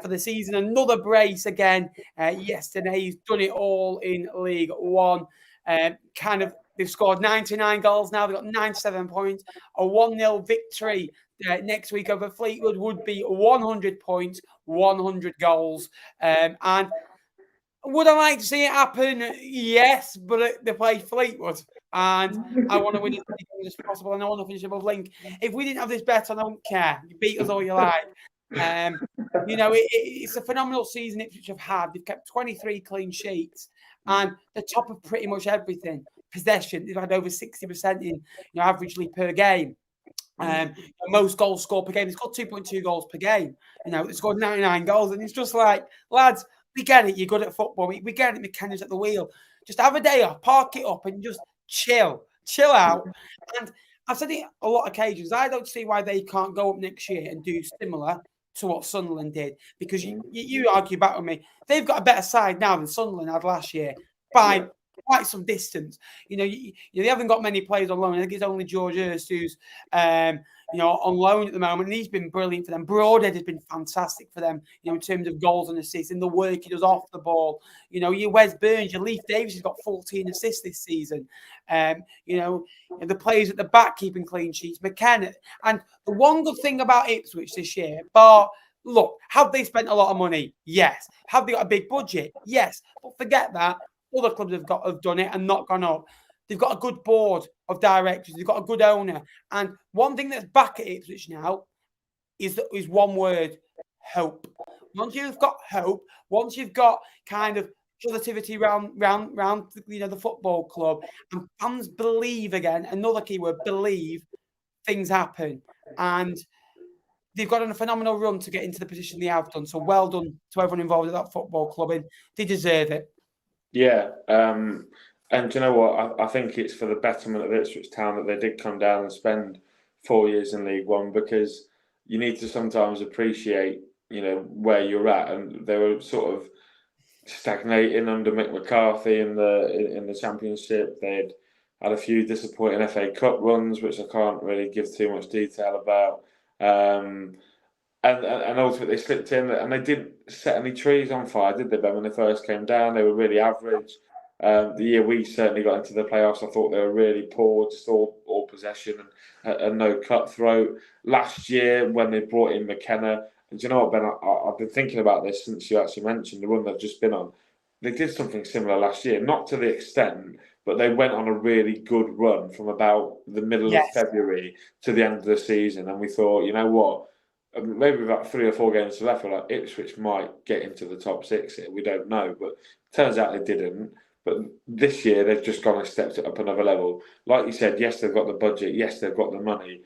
for the season. Another brace again yesterday. He's done it all in League One. They've scored 99 goals now. They've got 97 points. A 1-0 victory next week over Fleetwood would be 100 points, 100 goals. And would I like to see it happen? Yes, but they play Fleetwood. And I want to win as many games as possible. And I want to finish above Link. If we didn't have this bet, I don't care. You beat us all you like. It's a phenomenal season Ipswich have had. They've kept 23 clean sheets. And the top of pretty much everything. Possession, they've had over 60% in averagely per game. Most goals scored per game. They've got 2.2 goals per game. They've scored 99 goals. And it's just like, lads, we get it. You're good at football. We get it. McKenna's at the wheel. Just have a day off, park it up and just chill out. And I've said it a lot of occasions. I don't see why they can't go up next year and do similar to what Sunderland did. Because you argue back with me. They've got a better side now than Sunderland had last year by quite some distance. They haven't got many players on loan. I think it's only George Hurst who's on loan at the moment, and he's been brilliant for them. Broadhead has been fantastic for them, in terms of goals and assists and the work he does off the ball. Your Wes Burns, your Leif Davis has got 14 assists this season. The players at the back keeping clean sheets, McKenna. And the one good thing about Ipswich this year, look, have they spent a lot of money? Yes. Have they got a big budget? Yes. But forget that. Other clubs have done it and not gone up. They've got a good board of directors. They've got a good owner. And one thing that's back at Ipswich now is one word: hope. Once you've got hope, once you've got kind of positivity around the football club, and fans believe again. Another key word: believe. Things happen, and they've got on a phenomenal run to get into the position they have done. So well done to everyone involved at that football club, and they deserve it. Yeah, and And do you know what? I think it's for the betterment of Ipswich Town that they did come down and spend 4 years in League One, because you need to sometimes appreciate, where you're at. And they were sort of stagnating under Mick McCarthy in the Championship. They'd had a few disappointing FA Cup runs, which I can't really give too much detail about. And ultimately they slipped in, and they didn't set any trees on fire, did they, Ben? When they first came down, they were really average. The year we certainly got into the playoffs, I thought they were really poor, just all possession and no cutthroat. Last year, when they brought in McKenna, and do you know what, Ben? I've been thinking about this since you actually mentioned the run they've just been on. They did something similar last year, not to the extent, but they went on a really good run from about the middle of February to the end of the season. And we thought, you know what? Maybe about 3 or 4 games left, we're like, Ipswich might get into the top 6 here. We don't know. But turns out they didn't. But this year, they've just gone and stepped it up another level. Like you said, yes, they've got the budget. Yes, they've got the money.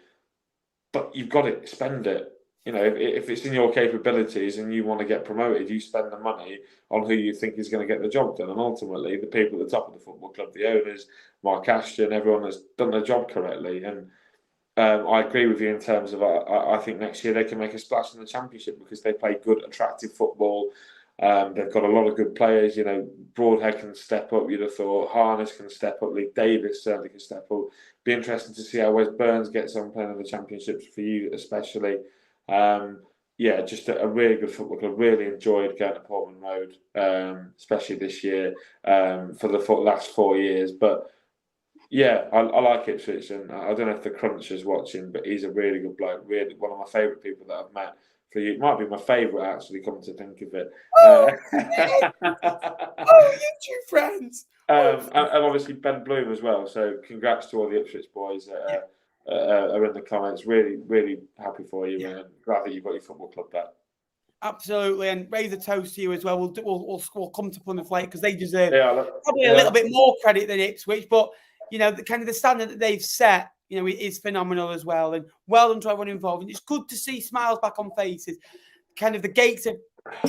But you've got to spend it. If it's in your capabilities and you want to get promoted, you spend the money on who you think is going to get the job done. And ultimately, the people at the top of the football club, the owners, Mark Ashton, everyone has done their job correctly. And I agree with you in terms of I think next year they can make a splash in the Championship because they play good, attractive football. They've got a lot of good players. Broadhead can step up, you'd have thought. Harness can step up. Lee Davis certainly can step up. Be interesting to see how Wes Burns gets on playing in the Championships, for you especially. Just a really good football club. Really enjoyed going to Portman Road, especially this year, for the last 4 years. But yeah, I like Ipswich, and I don't know if the Cruncher's watching, but he's a really good bloke. Really, one of my favourite people that I've met. For you, it might be my favourite, actually, come to think of it. You two friends. And obviously Ben Bloom as well. So congrats to all the Ipswich boys that are in the comments. Really, really happy for you, and glad that you've got your football club back. Absolutely, and raise a toast to you as well. We'll come to Plymouth later because they deserve probably a little bit more credit than Ipswich, but the standard that they've set, is phenomenal as well. And well done to everyone involved. And it's good to see smiles back on faces. Kind of the gates have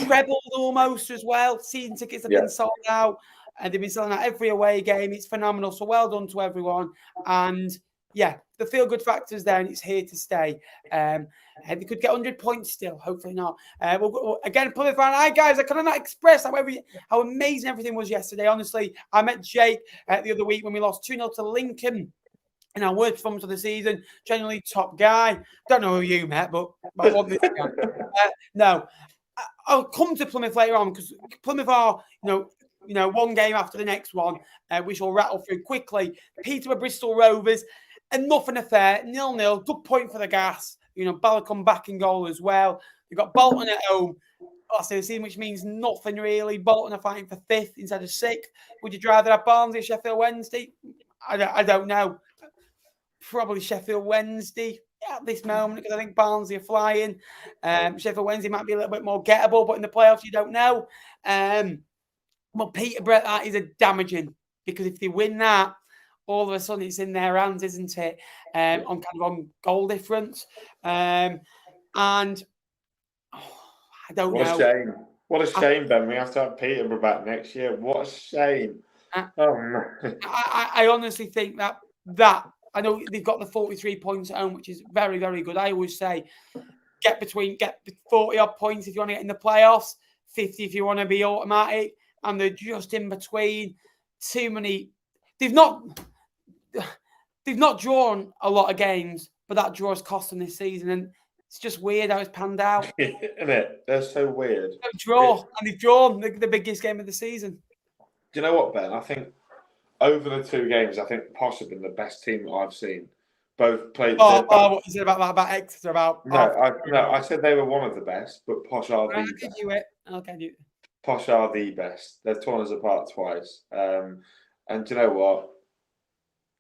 trebled almost as well. Season tickets have been sold out, and they've been selling out every away game. It's phenomenal. So well done to everyone. And the feel-good factor's there, and it's here to stay. They could get 100 points still. Hopefully not. Again, Plymouth fan. Hi, guys. I cannot express how amazing everything was yesterday. Honestly, I met Jake the other week when we lost 2-0 to Lincoln in our worst performance of the season. Genuinely top guy. Don't know who you met, but I want this guy. No. I'll come to Plymouth later on because Plymouth are, one game after the next one, which will rattle through quickly. Peterborough, Bristol Rovers, and nothing affair, 0-0. Good point for the gas. Bala come back in goal as well. They've got Bolton at home last season, which means nothing really. Bolton are fighting for 5th instead of 6th. Would you rather have Barnsley or Sheffield Wednesday? I don't know. Probably Sheffield Wednesday at this moment because I think Barnsley are flying. Sheffield Wednesday might be a little bit more gettable, but in the playoffs you don't know. Well, Peterborough, that is a damaging because if they win that, all of a sudden it's in their hands, isn't it? On goal difference. And I don't know. What a shame. What a shame, Ben. We have to have Peterborough back next year. What a shame. I honestly think that I know they've got the 43 points at home, which is very, very good. I always say get 40 odd points if you want to get in the playoffs, 50 if you want to be automatic, and they're just in between. Too many. They've not drawn a lot of games, but that draw has cost them this season, and it's just weird how it's panned out. Isn't it? They're so weird. They've drawn the biggest game of the season. Do you know what, Ben? I think over the 2 games, I think Posh have been the best team that I've seen. Both played. What is it about Exeter? I said they were one of the best, but Posh are the best. I'll give you it. Posh are the best. They've torn us apart twice. And do you know what?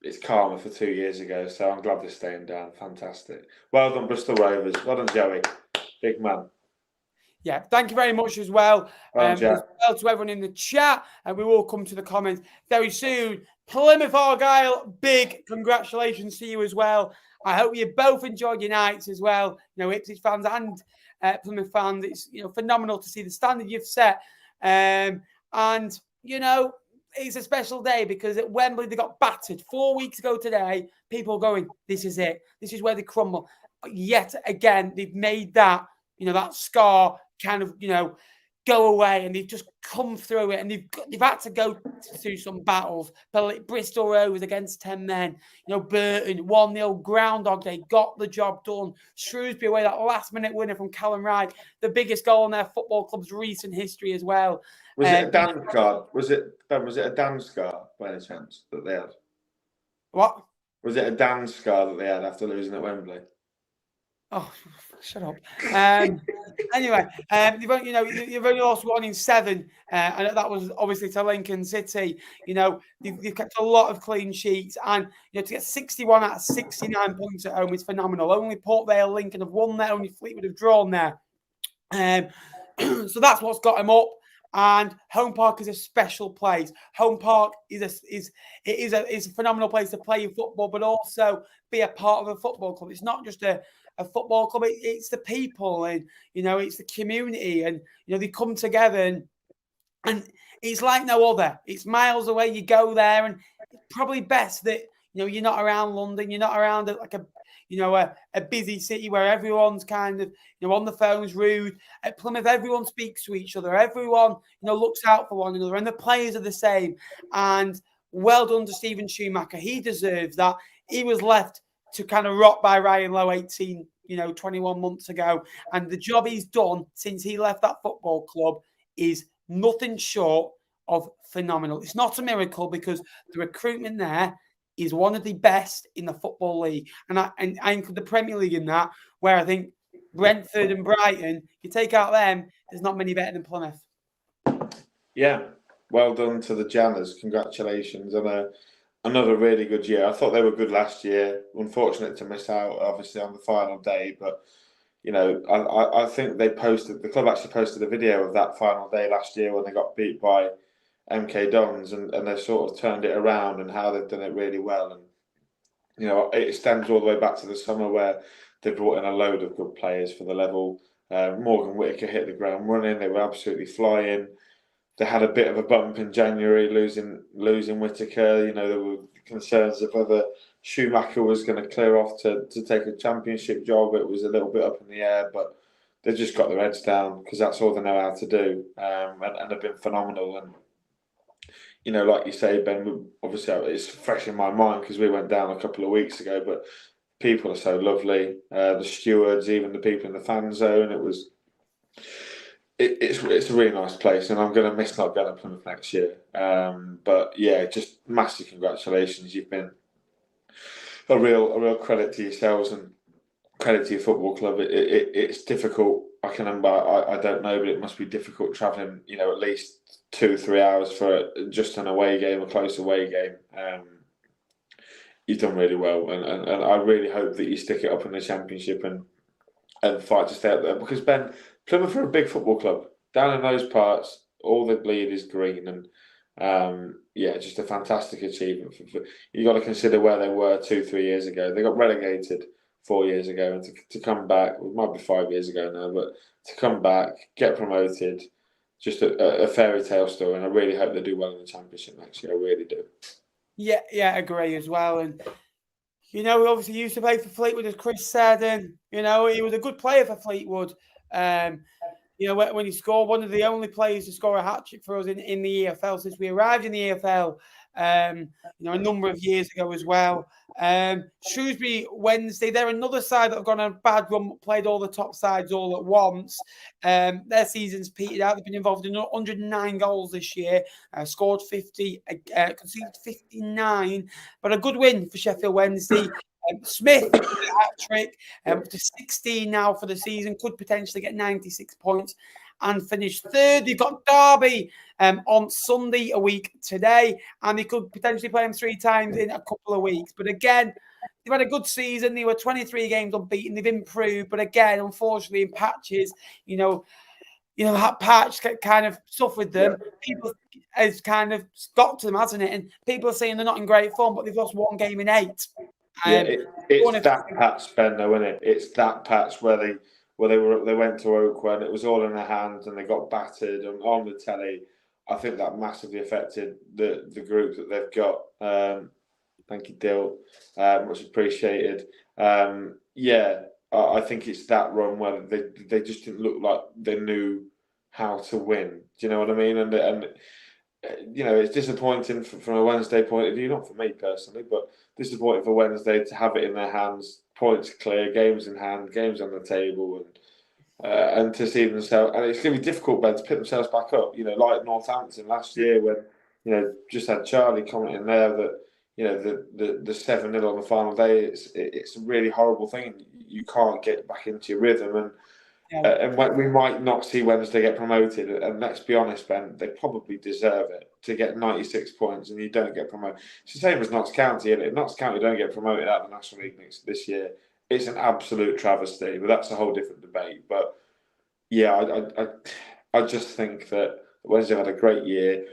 It's karma for 2 years ago, so I'm glad they're staying down. Fantastic. Well done, Bristol Rovers. Well done, Joey. Big man. Yeah, thank you very much as well. As well to everyone in the chat, and we will come to the comments very soon. Plymouth Argyle, big congratulations to you as well. I hope you both enjoyed your nights as well. Ipswich fans and Plymouth fans, it's phenomenal to see the standard you've set. And it's a special day because at Wembley they got battered 4 weeks ago today. People going, this is it. This is where they crumble. But yet again, they've made that, that scar kind of, go away, and they've just come through it, and they've had to go through some battles. Bristol Rovers against 10 men, Burton 1-0 Groundhog Day, got the job done. Shrewsbury away, that last-minute winner from Callum Wright, the biggest goal in their football club's recent history as well. Was it a Dan scar? Was it a Dan scar by any chance that they had? What? Was it a Dan scar that they had after losing at Wembley? Oh, shut up. Anyway, you've only lost 1 in 7, and that was obviously to Lincoln City. You've kept a lot of clean sheets, and to get 61 out of 69 points at home is phenomenal. Only Port Vale, Lincoln have won there, only Fleetwood have drawn there. So that's what's got him up. And Home Park is a special place. Home Park is a phenomenal place to play your football, but also be a part of a football club. It's not just a football club. It's the people, and it's the community, and they come together, and it's like no other. It's miles away. You go there, and it's probably best that you're not around London. You're not around a busy city where everyone's kind of on the phones, rude. At Plymouth, everyone speaks to each other. Everyone looks out for one another, and the players are the same. And well done to Stephen Schumacher. He deserves that. He was left to kind of rot by Ryan Lowe 21 months ago. And the job he's done since he left that football club is nothing short of phenomenal. It's not a miracle because the recruitment there is one of the best in the Football League. And I include the Premier League in that, where I think Brentford and Brighton, you take out them, there's not many better than Plymouth. Yeah, well done to the Janners. Congratulations on another really good year. I thought they were good last year. Unfortunate to miss out, obviously, on the final day. But, I think the club actually posted a video of that final day last year when they got beat by MK Dons, and they've sort of turned it around and how they've done it really well. And, it stems all the way back to the summer where they brought in a load of good players for the level. Morgan Whittaker hit the ground running. They were absolutely flying. They had a bit of a bump in January, losing Whittaker. There were concerns of whether Schumacher was going to clear off to take a championship job. It was a little bit up in the air, but they've just got their heads down because that's all they know how to do, and have been phenomenal. And like you say, Ben, obviously it's fresh in my mind because we went down a couple of weeks ago, but people are so lovely. The stewards, even the people in the fan zone, it's a really nice place, and I'm going to miss not going to Plymouth next year. But yeah, just massive congratulations. You've been a real credit to yourselves and credit to your football club. It's difficult. I don't know, but it must be difficult travelling, at least 2-3 hours for just an away game, a close away game. You've done really well, and I really hope that you stick it up in the Championship and fight to stay up there, because Ben, Plymouth are a big football club. Down in those parts, all they bleed is green, and just a fantastic achievement. You got to consider where they were 2-3 years ago. They got relegated 4 years ago, and to come back, it might be 5 years ago now, but to come back, get promoted, just a fairy tale story, and I really hope they do well in the Championship next year. I really do. Yeah, I agree as well. And we obviously used to play for Fleetwood, as Chris said, and he was a good player for Fleetwood. When he scored, one of the only players to score a hat-trick for us in the EFL since we arrived in the EFL, a number of years ago as well. Shrewsbury Wednesday, they're another side that have gone on a bad run, played all the top sides all at once. Their season's petered out. They've been involved in 109 goals this year, scored 50, conceded 59, but a good win for Sheffield Wednesday. Smith, hat-trick, to 16 now for the season, could potentially get 96 points and finish third. You've got Derby on Sunday, a week today, and they could potentially play them 3 times in a couple of weeks. But again, they've had a good season. They were 23 games unbeaten. They've improved, but again, unfortunately, in patches, that patch kind of suffered them. People has kind of got to them, hasn't it? And people are saying they're not in great form, but they've lost 1 game in 8. It's that patch, Ben, though, isn't it? It's that patch where they went to Oakwell and it was all in their hands and they got battered and on the telly. I think that massively affected the group that they've got. Thank you, Dill. Much appreciated. I think it's that run where they just didn't look like they knew how to win. Do you know what I mean? And it's disappointing from a Wednesday point of view, not for me personally, but disappointing for Wednesday to have it in their hands, points clear, games in hand, games on the table, and to see themselves. And it's going to be difficult, Ben, to pick themselves back up. Like Northampton last year when just had Charlie commenting there that the 7-0 on the final day. It's a really horrible thing. You can't get back into your rhythm, and we might not see Wednesday get promoted. And let's be honest, Ben, they probably deserve it to get 96 points, and you don't get promoted. It's the same as Notts County, and if Notts County don't get promoted out of the National League this year, it's an absolute travesty. But that's a whole different debate. But yeah, I just think that Wednesday had a great year.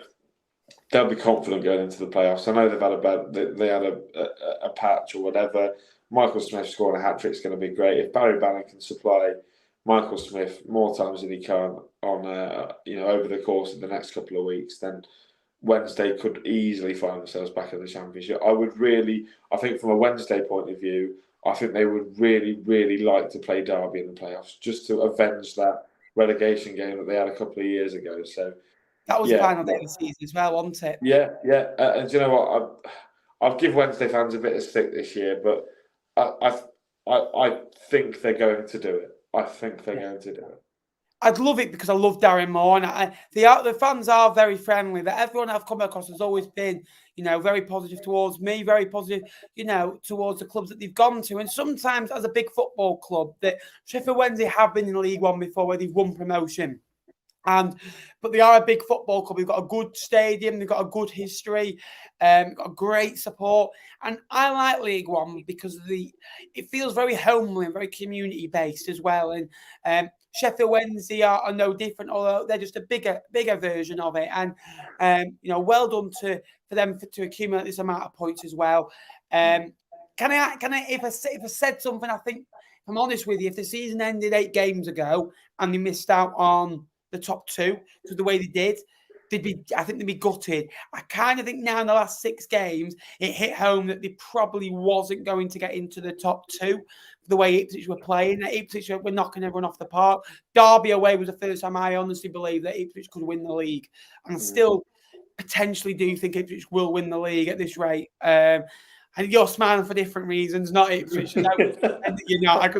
They'll be confident going into the playoffs. I know they had a patch or whatever. Michael Smith scoring a hat-trick is going to be great. If Barry Bannon can supply Michael Smith more times than he can on over the course of the next couple of weeks, then Wednesday could easily find themselves back in the Championship. I think from a Wednesday point of view, I think they would really, really like to play Derby in the playoffs just to avenge that relegation game that they had a couple of years ago. So that was the final day of the season as well, wasn't it? Yeah. And do you know what? I'll give Wednesday fans a bit of stick this year, but I think they're going to do it. Going to do it. I'd love it because I love Darren Moore, and the fans are very friendly. That everyone I've come across has always been, very positive towards me, very positive, towards the clubs that they've gone to. And sometimes, as a big football club, that Sheffield Wednesday have been in League One before, where they've won promotion. But they are a big football club. They've got a good stadium. They've got a good history. Got great support. And I like League One because it feels very homely and very community based as well. And Sheffield Wednesday are no different, although they're just a bigger version of it. And well done for them to accumulate this amount of points as well. Can I? If I said something, I think, if I'm honest with you, if the season ended 8 games ago and they missed out on the top 2 because the way they did, I think they'd be gutted. I kind of think now in the last 6 games, it hit home that they probably wasn't going to get into the top 2 the way Ipswich were playing. Ipswich were knocking everyone off the park. Derby away was the first time I honestly believe that Ipswich could win the league. And still potentially do think Ipswich will win the league at this rate. And you're smiling for different reasons, not Ipswich. You're not.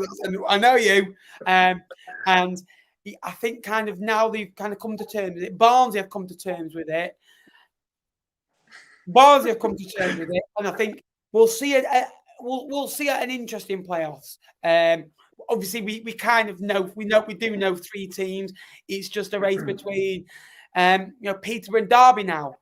I know you. And I think kind of now they've kind of come to terms with it. Barnsley have come to terms with it. And I think we'll see it. We'll see an interesting playoffs. Obviously, we kind of know we do know 3 teams. It's just a race between Peterborough and Derby now.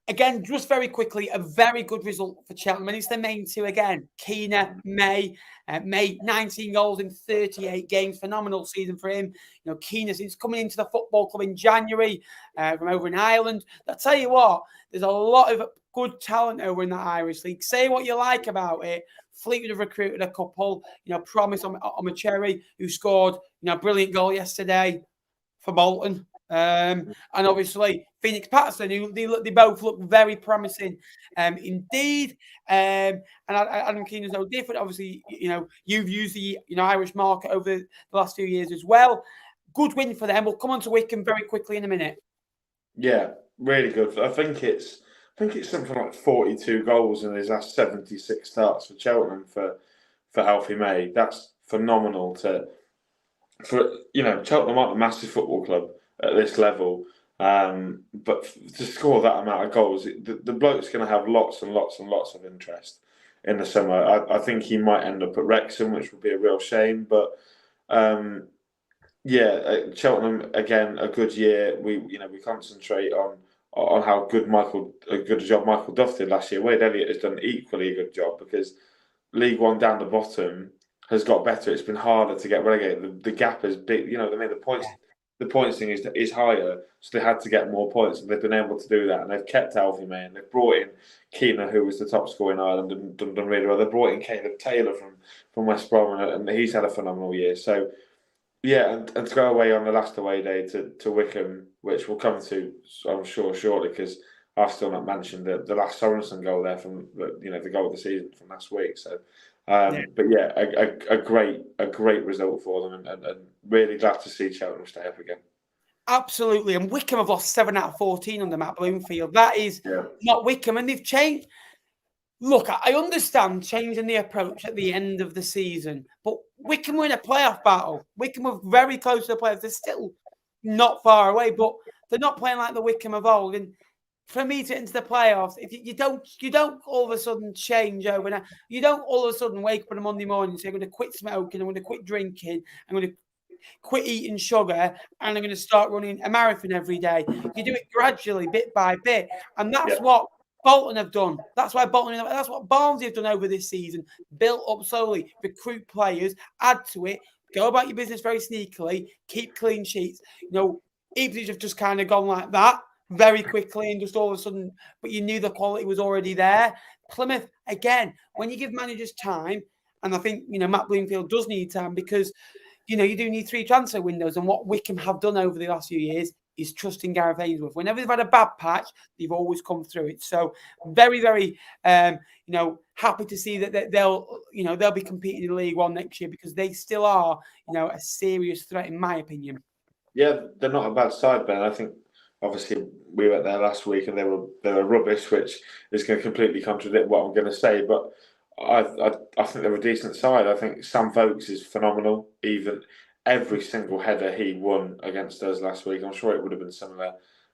Again, just very quickly, a very good result for Cheltenham. And it's the main 2 again. Keena, May, 19 goals in 38 games. Phenomenal season for him. Keena, since coming into the football club in January from over in Ireland. I'll tell you what, there's a lot of good talent over in the Irish League. Say what you like about it. Fleetwood have recruited a couple. Promise on a cherry who scored a brilliant goal yesterday for Bolton. And obviously Phoenix Patterson, who they both look very promising indeed. And Adam Keenan's no different. Obviously, you've used the Irish market over the last few years as well. Good win for them. We'll come on to Wycombe very quickly in a minute. Yeah, really good. I think it's something like 42 goals in his last 76 starts for Cheltenham for Alfie May. That's phenomenal. Cheltenham aren't a massive football club at this level, but to score that amount of goals, the bloke's going to have lots and lots and lots of interest in the summer. I think he might end up at Wrexham, which would be a real shame. But Cheltenham again, a good year. We concentrate on how good a job Michael Duff did last year. Wade Elliott has done equally a good job because League One down the bottom has got better. It's been harder to get relegated. The gap is big. The points thing is higher, so they had to get more points, and they've been able to do that. And they've kept Alfie May, and they've brought in Keena, who was the top scorer in Ireland, and done really well. They brought in Caleb Taylor from West Brom, and he's had a phenomenal year. So, Yeah, and to go away on the last away day to Wycombe, which we'll come to, I'm sure, shortly, because I've still not mentioned the last Sorensen goal there from the goal of the season from last week. So, but yeah, a great result for them, and really glad to see Cheltenham stay up again. Absolutely, and Wycombe have lost 7 out of 14 under Matt Bloomfield. That is not Wycombe, and they've changed. Look, I understand changing the approach at the end of the season, but Wycombe were in a playoff battle. Wycombe were very close to the playoffs. They're still not far away, but they're not playing like the Wycombe of old. And for me to get into the playoffs, if you don't all of a sudden change overnight. You don't all of a sudden wake up on a Monday morning and say, I'm going to quit smoking, I'm going to quit drinking, I'm going to quit eating sugar, and I'm going to start running a marathon every day. You do it gradually, bit by bit. And that's what Bolton have done. That's what Barnsley have done over this season. Built up slowly, recruit players, add to it, go about your business very sneakily, keep clean sheets. Ipswich have just kind of gone like that very quickly and just all of a sudden, but you knew the quality was already there. Plymouth, again, when you give managers time, and I think, Matt Bloomfield does need time because, you do need 3 transfer windows. And what Wycombe have done over the last few years is trusting Gareth Ainsworth. Whenever they've had a bad patch, they've always come through it. So very, very, happy to see that they'll be competing in League One next year because they still are, a serious threat in my opinion. Yeah, they're not a bad side, Ben. I think obviously we went there last week and they were rubbish, which is going to completely contradict what I'm going to say. But I think they're a decent side. I think Sam Vokes is phenomenal. Even every single header he won against us last week, I'm sure it would have been similar.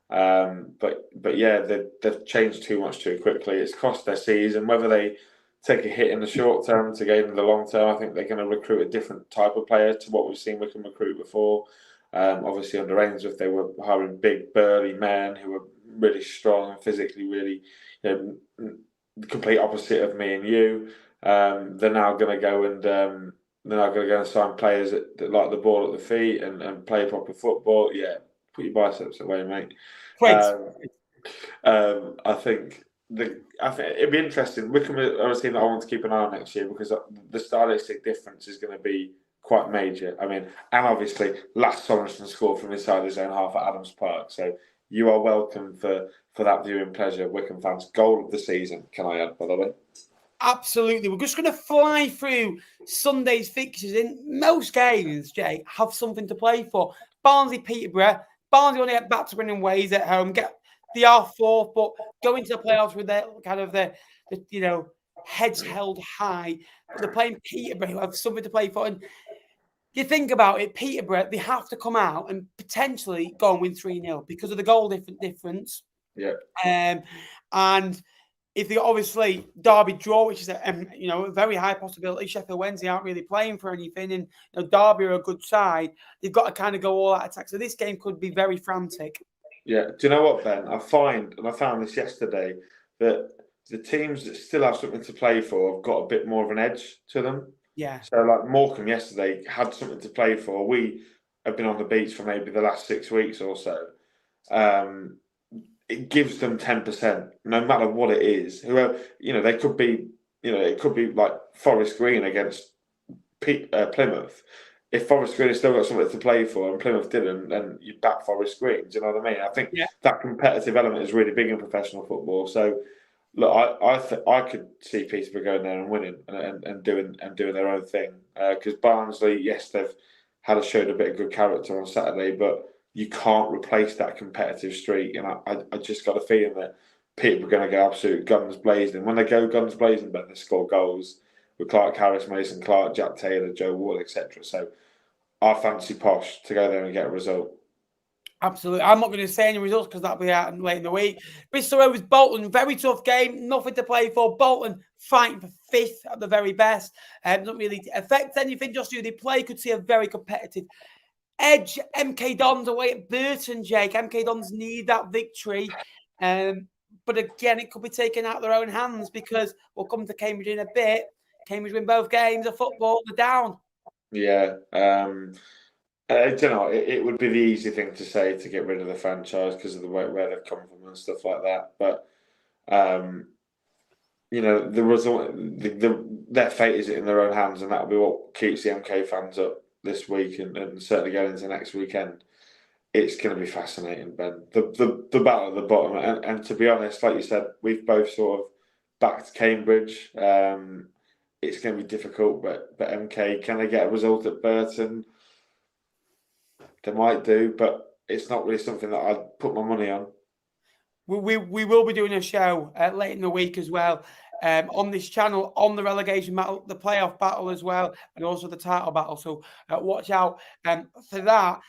But yeah, they've changed too much too quickly. It's cost their season. Whether they take a hit in the short term to gain in the long term, I think they're going to recruit a different type of player to what we've seen we can recruit before. Obviously under Ainsworth, they were hiring big, burly men who were really strong and physically really, the complete opposite of me and you. They're now going to go and sign players that like the ball at the feet and play proper football. Yeah, put your biceps away, mate. I think it'd be interesting. Wycombe are a team that I want to keep an eye on next year because the stylistic difference is going to be quite major. I mean, and obviously, last Sorensen scored from inside his own half at Adams Park. So you are welcome for that viewing pleasure, Wycombe fans. Goal of the season, can I add, by the way? Absolutely. We're just going to fly through Sunday's fixtures. In most games, Jay, have something to play for. Barnsley, Peterborough. Barnsley want to get back to winning ways at home. They are fourth, but go into the playoffs with their kind of the heads held high. But they're playing Peterborough, who have something to play for. And you think about it, Peterborough, they have to come out and potentially go and win 3-0 because of the goal difference. Yeah. And if they obviously Derby draw, which is a very high possibility, Sheffield Wednesday aren't really playing for anything, and Derby are a good side. They've got to kind of go all out attack. So this game could be very frantic. Yeah. Do you know what, Ben? I found this yesterday, that the teams that still have something to play for have got a bit more of an edge to them. Yeah. So like Morecambe yesterday had something to play for. We have been on the beach for maybe the last 6 weeks or so. It gives them 10%, no matter what it is. Whoever, they could be, it could be like Forest Green against Plymouth. If Forest Green has still got something to play for and Plymouth didn't, then you back Forest Green. Do you know what I mean? I think that competitive element is really big in professional football. So, look, I could see Peterborough going there and winning and doing their own thing. Because Barnsley, yes, they've showed a bit of good character on Saturday, but you can't replace that competitive streak. And I just got a feeling that Peterborough are going to go absolute guns blazing. When they go guns blazing, but they score goals with Clark Harris, Mason Clark, Jack Taylor, Joe Ward, etc. So I fancy Posh to go there and get a result. Absolutely. I'm not going to say any results because that'll be out late in the week. Bristol Rovers, Bolton, very tough game. Nothing to play for. Bolton fighting for 5th at the very best. Doesn't really affect anything. Just who they play. Could see a very competitive edge. MK Dons away at Burton, Jake. MK Dons need that victory. But again, it could be taken out of their own hands because we'll come to Cambridge in a bit. Cambridge win both games of football. They're down. Yeah. I don't know. It would be the easy thing to say to get rid of the franchise because of the way where they've come from and stuff like that. But the result, their fate is in their own hands, and that'll be what keeps the MK fans up this week and certainly going into next weekend, it's going to be fascinating, Ben. The battle at the bottom, and to be honest, like you said, we've both sort of backed Cambridge. It's going to be difficult, but MK, can they get a result at Burton? They might do, but it's not really something that I'd put my money on. We will be doing a show late in the week as well on this channel on the relegation battle, the playoff battle as well, and also the title battle. So watch out for that.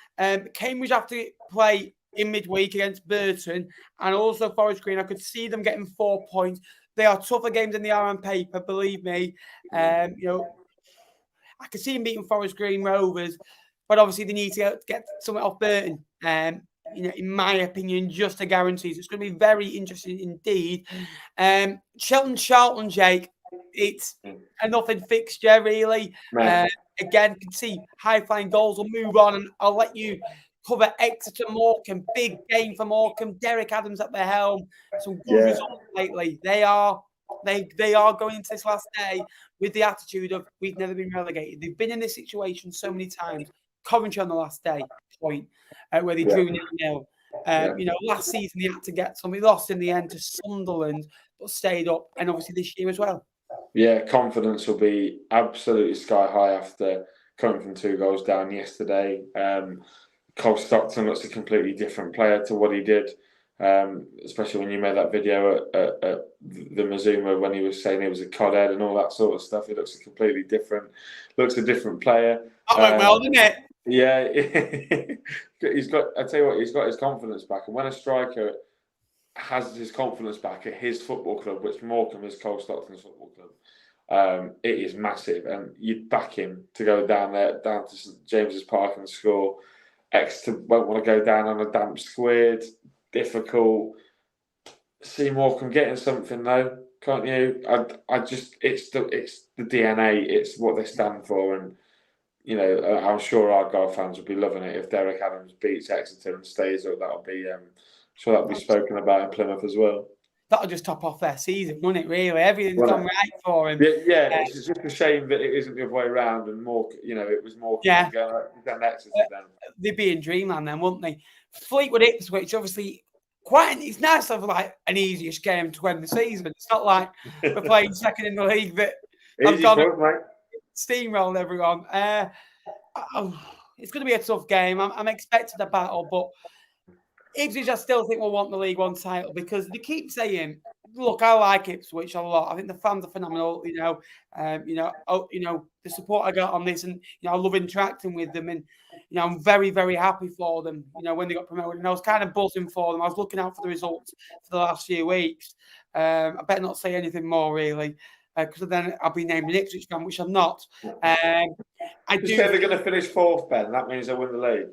Cambridge have to play in midweek against Burton and also Forest Green. I could see them getting 4 points. They are tougher games than they are on paper, believe me. I could see them beating Forest Green Rovers, but obviously they need to get something off Burton. In my opinion, just to guarantee. It's going to be very interesting indeed. Charlton, Jake, it's a nothing fixture, really. Again, you can see high-flying goals will move on, and I'll let you cover Exeter, Morecambe. Big game for Morecambe. Derek Adams at the helm. Some good results lately. They are going into this last day with the attitude of we've never been relegated. They've been in this situation so many times. Coventry on the last day point where they drew 0-0. Last season they had to get some. They lost in the end to Sunderland, but stayed up, and obviously this year as well. Yeah, confidence will be absolutely sky high after coming from 2 goals down yesterday. Cole Stockton looks a completely different player to what he did, especially when you made that video at the Mazuma when he was saying he was a codhead and all that sort of stuff. He looks a completely different player. That went well, didn't it? Yeah, he's got. I tell you what, he's got his confidence back, and when a striker has his confidence back at his football club, which Morecambe is Cole Stockton's football club, it is massive, and you'd back him to go down to St James's Park and score. Exeter won't want to go down on a damp squid. Difficult. See Morecambe getting something though, can't you? I just it's the DNA. It's what they stand for, and I'm sure Argyle fans would be loving it if Derek Adams beats Exeter and stays up. That'll be that'll be spoken about in Plymouth as well. That'll just top off their season, wouldn't it? Really, everything's gone right for him. It's just a shame that it isn't the other way around, and more. It was more. Going Exeter then. They'd be in dreamland then, wouldn't they? Fleetwood Ipswich, obviously, it's nice to have like an easiest game to end the season. It's not like we're playing second in the league that I've gone steamrolled everyone. It's going to be a tough game. I'm expecting a battle, but Ipswich, I still think will want the League One title because they keep saying, "Look, I like Ipswich a lot. I think the fans are phenomenal. The support I got on this, and I love interacting with them, and I'm very, very happy for them. When they got promoted, and I was kind of buzzing for them. I was looking out for the results for the last few weeks. I better not say anything more, really." Because then I'll be named an Ipswich fan, which I'm not. I do say they're going to finish 4th, Ben. That means they win the league.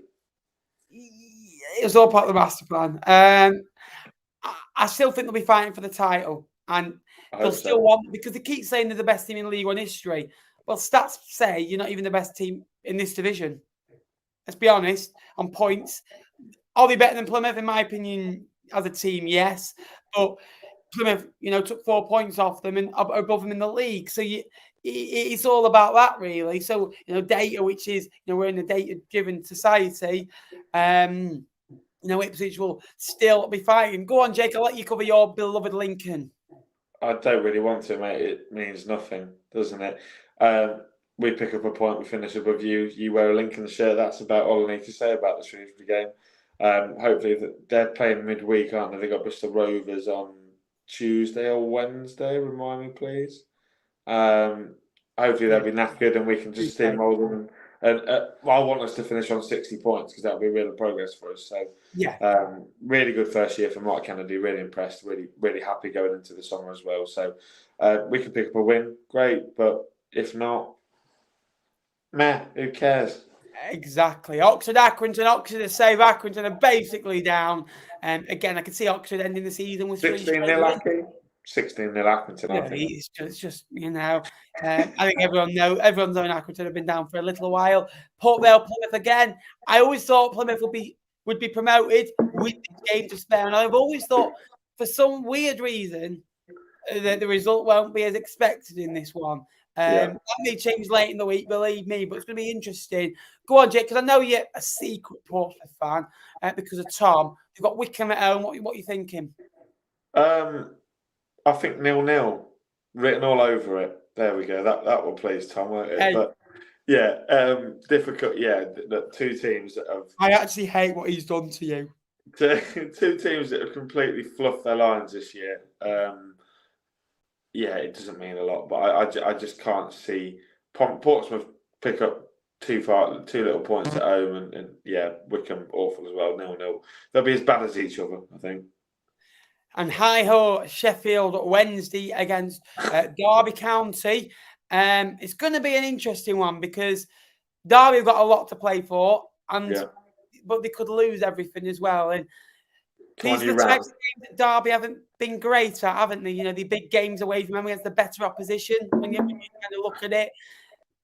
It was all part of the master plan. I still think they'll be fighting for the title, and they'll still want, because they keep saying they're the best team in League One history. Well, stats say you're not even the best team in this division. Let's be honest. On points, are they better than Plymouth? In my opinion, as a team, yes, but Plymouth, took 4 points off them and above them in the league. So it's all about that, really. So, data, which is, we're in a data-driven society. Ipswich will still be fighting. Go on, Jake. I'll let you cover your beloved Lincoln. I don't really want to, mate. It means nothing, doesn't it? We pick up a point, we finish above you. You wear a Lincoln shirt. That's about all I need to say about the Shrewsbury game. Hopefully, they're playing midweek, aren't they? They got Bristol Rovers on Tuesday or Wednesday. Remind me, please. Hopefully they'll be knackered and we can just steamroll them. And I want us to finish on 60 points because that'll be real progress for us. So really good first year for Mark Kennedy. Really impressed. Really, really happy going into the summer as well. So we can pick up a win. Great, but if not, who cares? Exactly. Oxford, Accrington save Accrington are basically down. And again, I can see Oxford ending the season with 16-0 Accrington. I think it's just I think everyone's known Accrington have been down for a little while. Port Vale, Plymouth again. I always thought Plymouth would be promoted with this game to spare, and I've always thought for some weird reason that the result won't be as expected in this one. That may change late in the week, believe me, but it's going to be interesting. Go on, Jake, because I know you're a secret Portsmouth fan because of Tom. You've got Wycombe at home. What are you thinking? I think 0-0 written all over it. There we go. That will please Tom, won't it? Hey. But difficult. Yeah, the two teams that have. I actually hate what he's done to you. Two teams that have completely fluffed their lines this year. It doesn't mean a lot, but I just can't see Portsmouth pick up two little points at home, and Wycombe awful as well. 0-0. They'll be as bad as each other, I think. And hi-ho, Sheffield Wednesday against Derby County. It's going to be an interesting one because Derby have got a lot to play for, but they could lose everything as well. And these are the types of games that Derby haven't been great at, haven't they? You know, the big games away from home against the better opposition when you kind of look at it.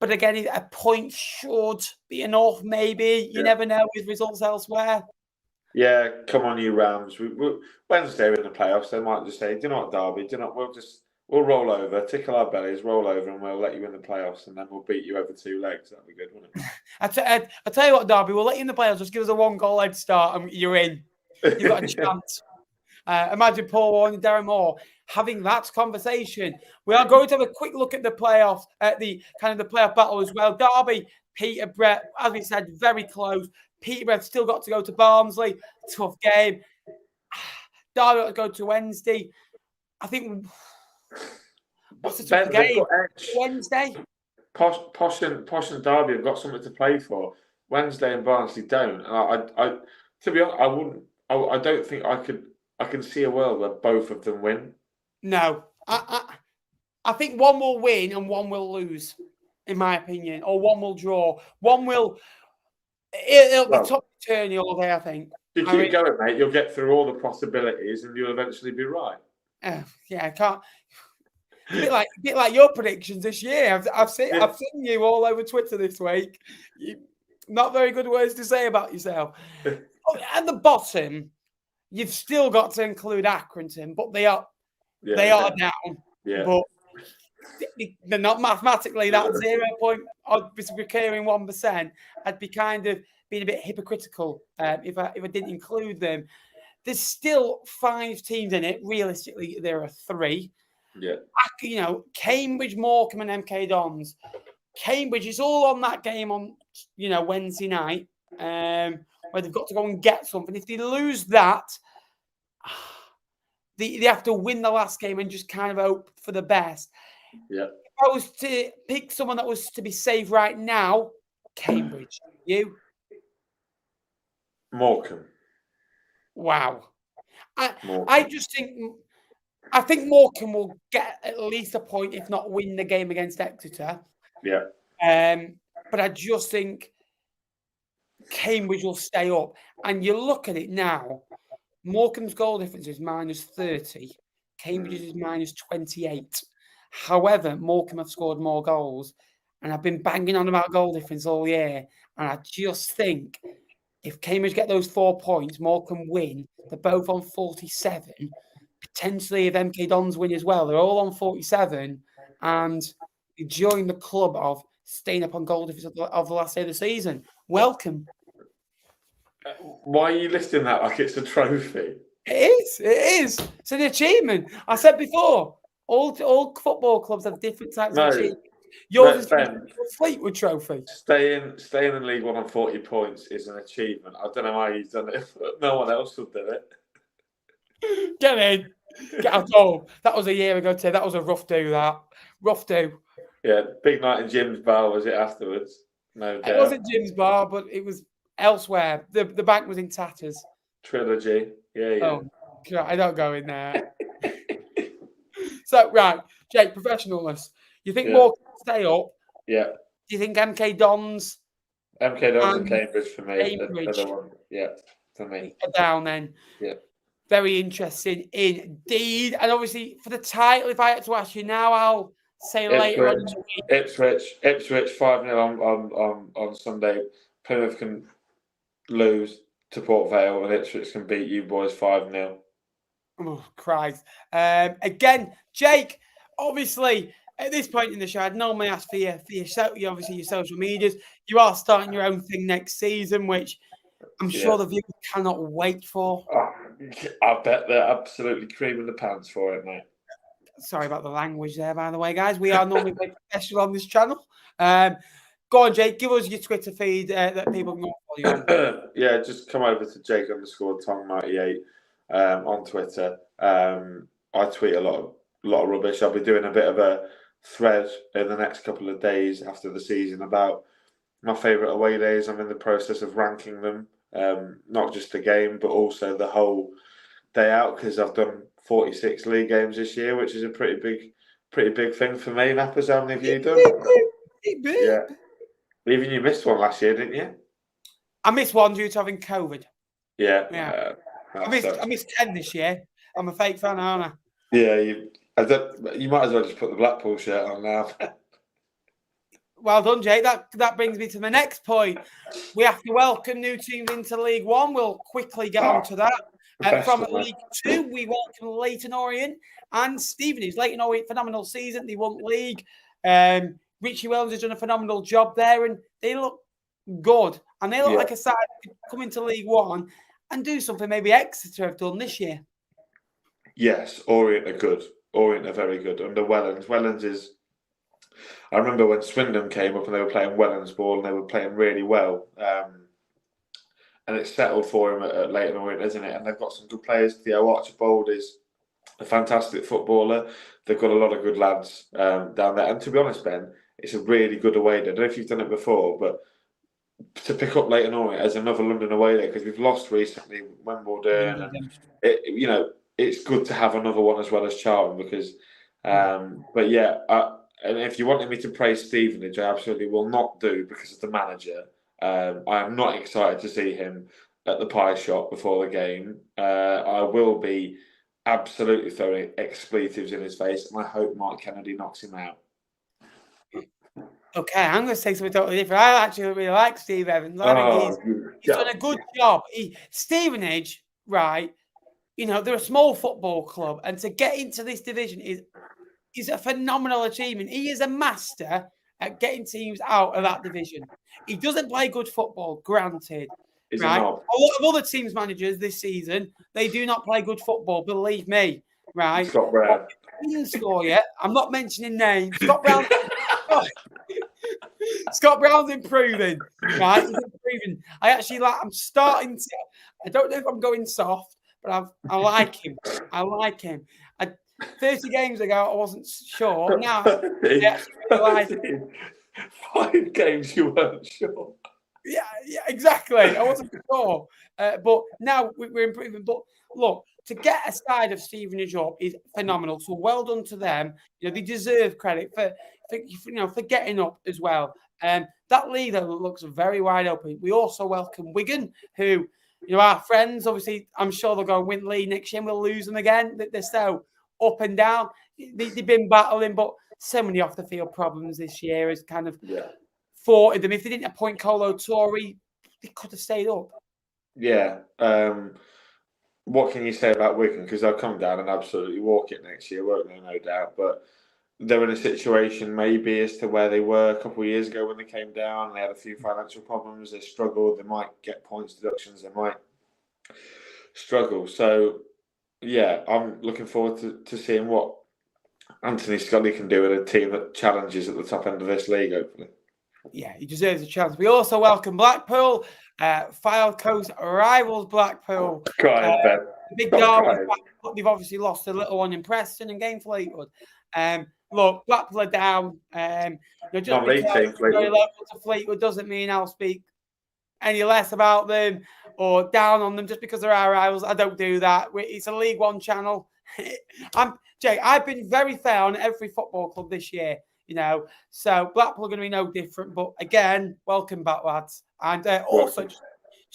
But again, a point should be enough, maybe. You never know with results elsewhere. Yeah, come on, you Rams. Wednesday in the playoffs, they might just say, do you know what, Derby? We'll roll over, tickle our bellies, roll over, and we'll let you in the playoffs, and then we'll beat you over 2 legs. That'd be good, wouldn't it? I tell you what, Derby, we'll let you in the playoffs. Just give us a 1-goal head start, and you're in. You've got a chance. Imagine Paul Warren and Darren Moore having that conversation. We are going to have a quick look at the playoffs, at the playoff battle as well. Derby, Peterborough, as we said, very close. Peterborough still got to go to Barnsley. Tough game. Derby got to go to Wednesday. I think. What's the tough game? Wednesday. Posh and Derby have got something to play for. Wednesday and Barnsley don't. I to be honest, I wouldn't. I don't think I could. I can see a world where both of them win. No, I think one will win and one will lose, in my opinion, or one will draw. One will. It'll be topsy-turvy all day, I think. You keep going, mate. You'll get through all the possibilities, and you'll eventually be right. I can't. A bit like your predictions this year. I've seen you all over Twitter this week. Not very good words to say about yourself. At the bottom, you've still got to include Accrington, but they are down. Yeah. But they're not mathematically that 0 point recurring 1%. I'd be kind of being a bit hypocritical if I didn't include them. There's still 5 teams in it. Realistically, there are 3. Yeah. You know, Cambridge, Morecambe, and MK Dons. Cambridge is all on that game on Wednesday night, where they've got to go and get something. If they lose that, they have to win the last game and just kind of hope for the best. Yeah. If I was to pick someone that was to be safe right now, Cambridge. You? Morecambe. Wow. I think Morecambe will get at least a point, if not win the game against Exeter. Yeah. But I just think Cambridge will stay up. And you look at it now, Morecambe's goal difference is -30. Cambridge's is -28. However, Morecambe have scored more goals. And I've been banging on about goal difference all year. And I just think if Cambridge get those 4 points, Morecambe win. They're both on 47. Potentially, if MK Dons win as well, they're all on 47. And they join the club of staying up on goal difference of the last day of the season. Welcome. Why are you listing that like it's a trophy? It is. It's an achievement. I said before, all football clubs have different types of achievements. Yours is a Fleetwood trophy. Staying in League One on 40 points is an achievement. I don't know how you've done it, but no one else would do it. Get in. Get out. Oh, that was a year ago, Tim. That was a rough do, that. Rough do. Yeah, big night in Jim's bar, was it, afterwards? No doubt. It wasn't Jim's bar, but it was elsewhere. The bank was in tatters. Trilogy. Yeah. Oh, God, I don't go in there. So, right, Jake, professionalness. You think more can stay up? Yeah. Do you think MK Dons? MK Dons and Cambridge for me. Cambridge. Yeah, for me. Are down then. Yeah. Very interesting indeed. And obviously, for the title, if I had to ask you now, I'll say later on. Ipswich 5-0 on Sunday. Plymouth can lose to Port Vale and Ipswich can beat you boys 5-0. Oh, Christ. Again, Jake, obviously, At this point in the show, I'd normally ask for obviously your social medias. You are starting your own thing next season, which I'm sure the viewers cannot wait for. Oh, I bet they're absolutely creaming the pants for it, mate. Sorry about the language there, by the way, guys. We are normally very professional on this channel. Go on, Jake. Give us your Twitter feed that people can follow you on. Yeah, just come over to Jake_Tong98 on Twitter. I tweet a lot of rubbish. I'll be doing a bit of a thread in the next couple of days after the season about my favourite away days. I'm in the process of ranking them, not just the game, but also the whole day out, because I've done 46 league games this year, which is a pretty big thing for me. Nappers, how many have you done? Yeah. Even you missed one last year, didn't you? I missed one due to having COVID. Yeah. I missed 10 this year. I'm a fake fan, aren't I? Yeah, you might as well just put the Blackpool shirt on now. Well done, Jake. That brings me to the next point. We have to welcome new teams into League One. We'll quickly get on to that. From League Two, we welcome Leyton Orient and Stevenage. Leyton Orient, phenomenal season. They won league. Richie Williams has done a phenomenal job there, and they look good. And they look like a side that could come into League One and do something maybe Exeter have done this year. Yes, Orient are good. Orient are very good. Under Wellens. Wellens is... I remember when Swindon came up and they were playing Wellens ball and they were playing really well. And it's settled for him at Leyton Orient, isn't it? And they've got some good players. Theo Archibald is a fantastic footballer. They've got a lot of good lads down there. And to be honest, Ben, it's a really good away day. I don't know if you've done it before, but to pick up Leyton Orient as another London away day, because we've lost recently Wimbledon. And it's good to have another one as well as Charlton, because, but yeah, and if you wanted me to praise Stevenage, I absolutely will not do because of the manager. I am not excited to see him at the pie shop before the game. I will be absolutely throwing expletives in his face, and I hope Mark Kennedy knocks him out. Okay, I'm going to say something totally different. I actually really like Steve Evans. I think he's done a good job. Stevenage, right, they're a small football club, and to get into this division is a phenomenal achievement. He is a master at getting teams out of that division. He doesn't play good football, granted. Right? A lot of other teams' managers this season, they do not play good football, believe me. Right? Scott Brown. He didn't score yet. I'm not mentioning names. Scott Brown. Scott Brown's improving. Right? He's improving. I'm starting to. I don't know if I'm going soft, but I like him. 30 games ago, I wasn't sure. Now, I realise 5 games you weren't sure. Yeah, exactly. I wasn't sure. But now we're improving. But look, to get a side of Stevenage up is phenomenal. So well done to them. They deserve credit for getting up as well. That league looks very wide open. We also welcome Wigan, who, our friends. Obviously, I'm sure they'll go and win league next year and we'll lose them again. They're so up and down. They've been battling, but so many off the field problems this year has kind of thwarted them. If they didn't appoint Colo Torre, they could have stayed up. Yeah. What can you say about Wigan? Because they'll come down and absolutely walk it next year, won't they? No doubt. But they're in a situation maybe as to where they were a couple of years ago when they came down. They had a few financial problems. They struggled. They might get points deductions. They might struggle. So, yeah, I'm looking forward to seeing what Anthony Scully can do with a team that challenges at the top end of this league, hopefully. Yeah, he deserves a chance. We also welcome Blackpool, File Coast rivals Blackpool. Big derby. They've obviously lost a little one in Preston and gained Fleetwood. Look, Blackpool are down. Just because they're very local to Fleetwood doesn't mean I'll speak any less about them or down on them just because they're our rivals. I don't do that. It's a League One channel. Jake, I've been very fair on every football club this year, so Blackpool are going to be no different. But again, welcome back, lads. And also, just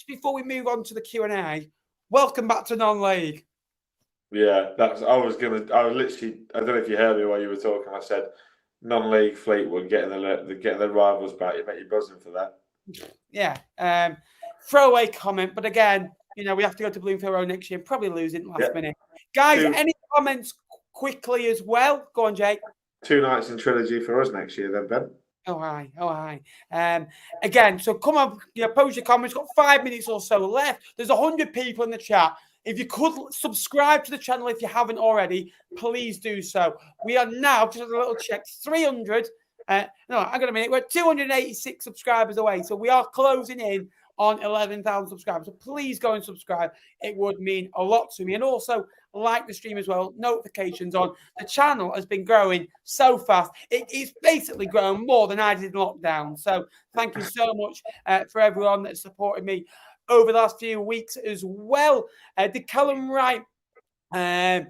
before we move on to the Q&A, welcome back to non-league. Yeah, I don't know if you heard me while you were talking. I said non-league Fleetwood getting their rivals back. You bet you're buzzing for that. Yeah. Throwaway comment, but again, we have to go to Bloomfield Road next year and probably lose it last minute. Guys, any comments quickly as well? Go on, Jake. 2 nights in trilogy for us next year, then, Ben. Oh, hi. Again, so come on, post your comments. Got 5 minutes or so left. There's 100 people in the chat. If you could subscribe to the channel if you haven't already, please do so. We are now, just a little check, 300. No, hang on a minute. We're 286 subscribers away. So we are closing in on 11,000 subscribers. So please go and subscribe. It would mean a lot to me. And also like the stream as well. Notifications on. The channel has been growing so fast. It's basically grown more than I did in lockdown. So thank you so much for everyone that supported me over the last few weeks as well. Did Callum Wright? Callum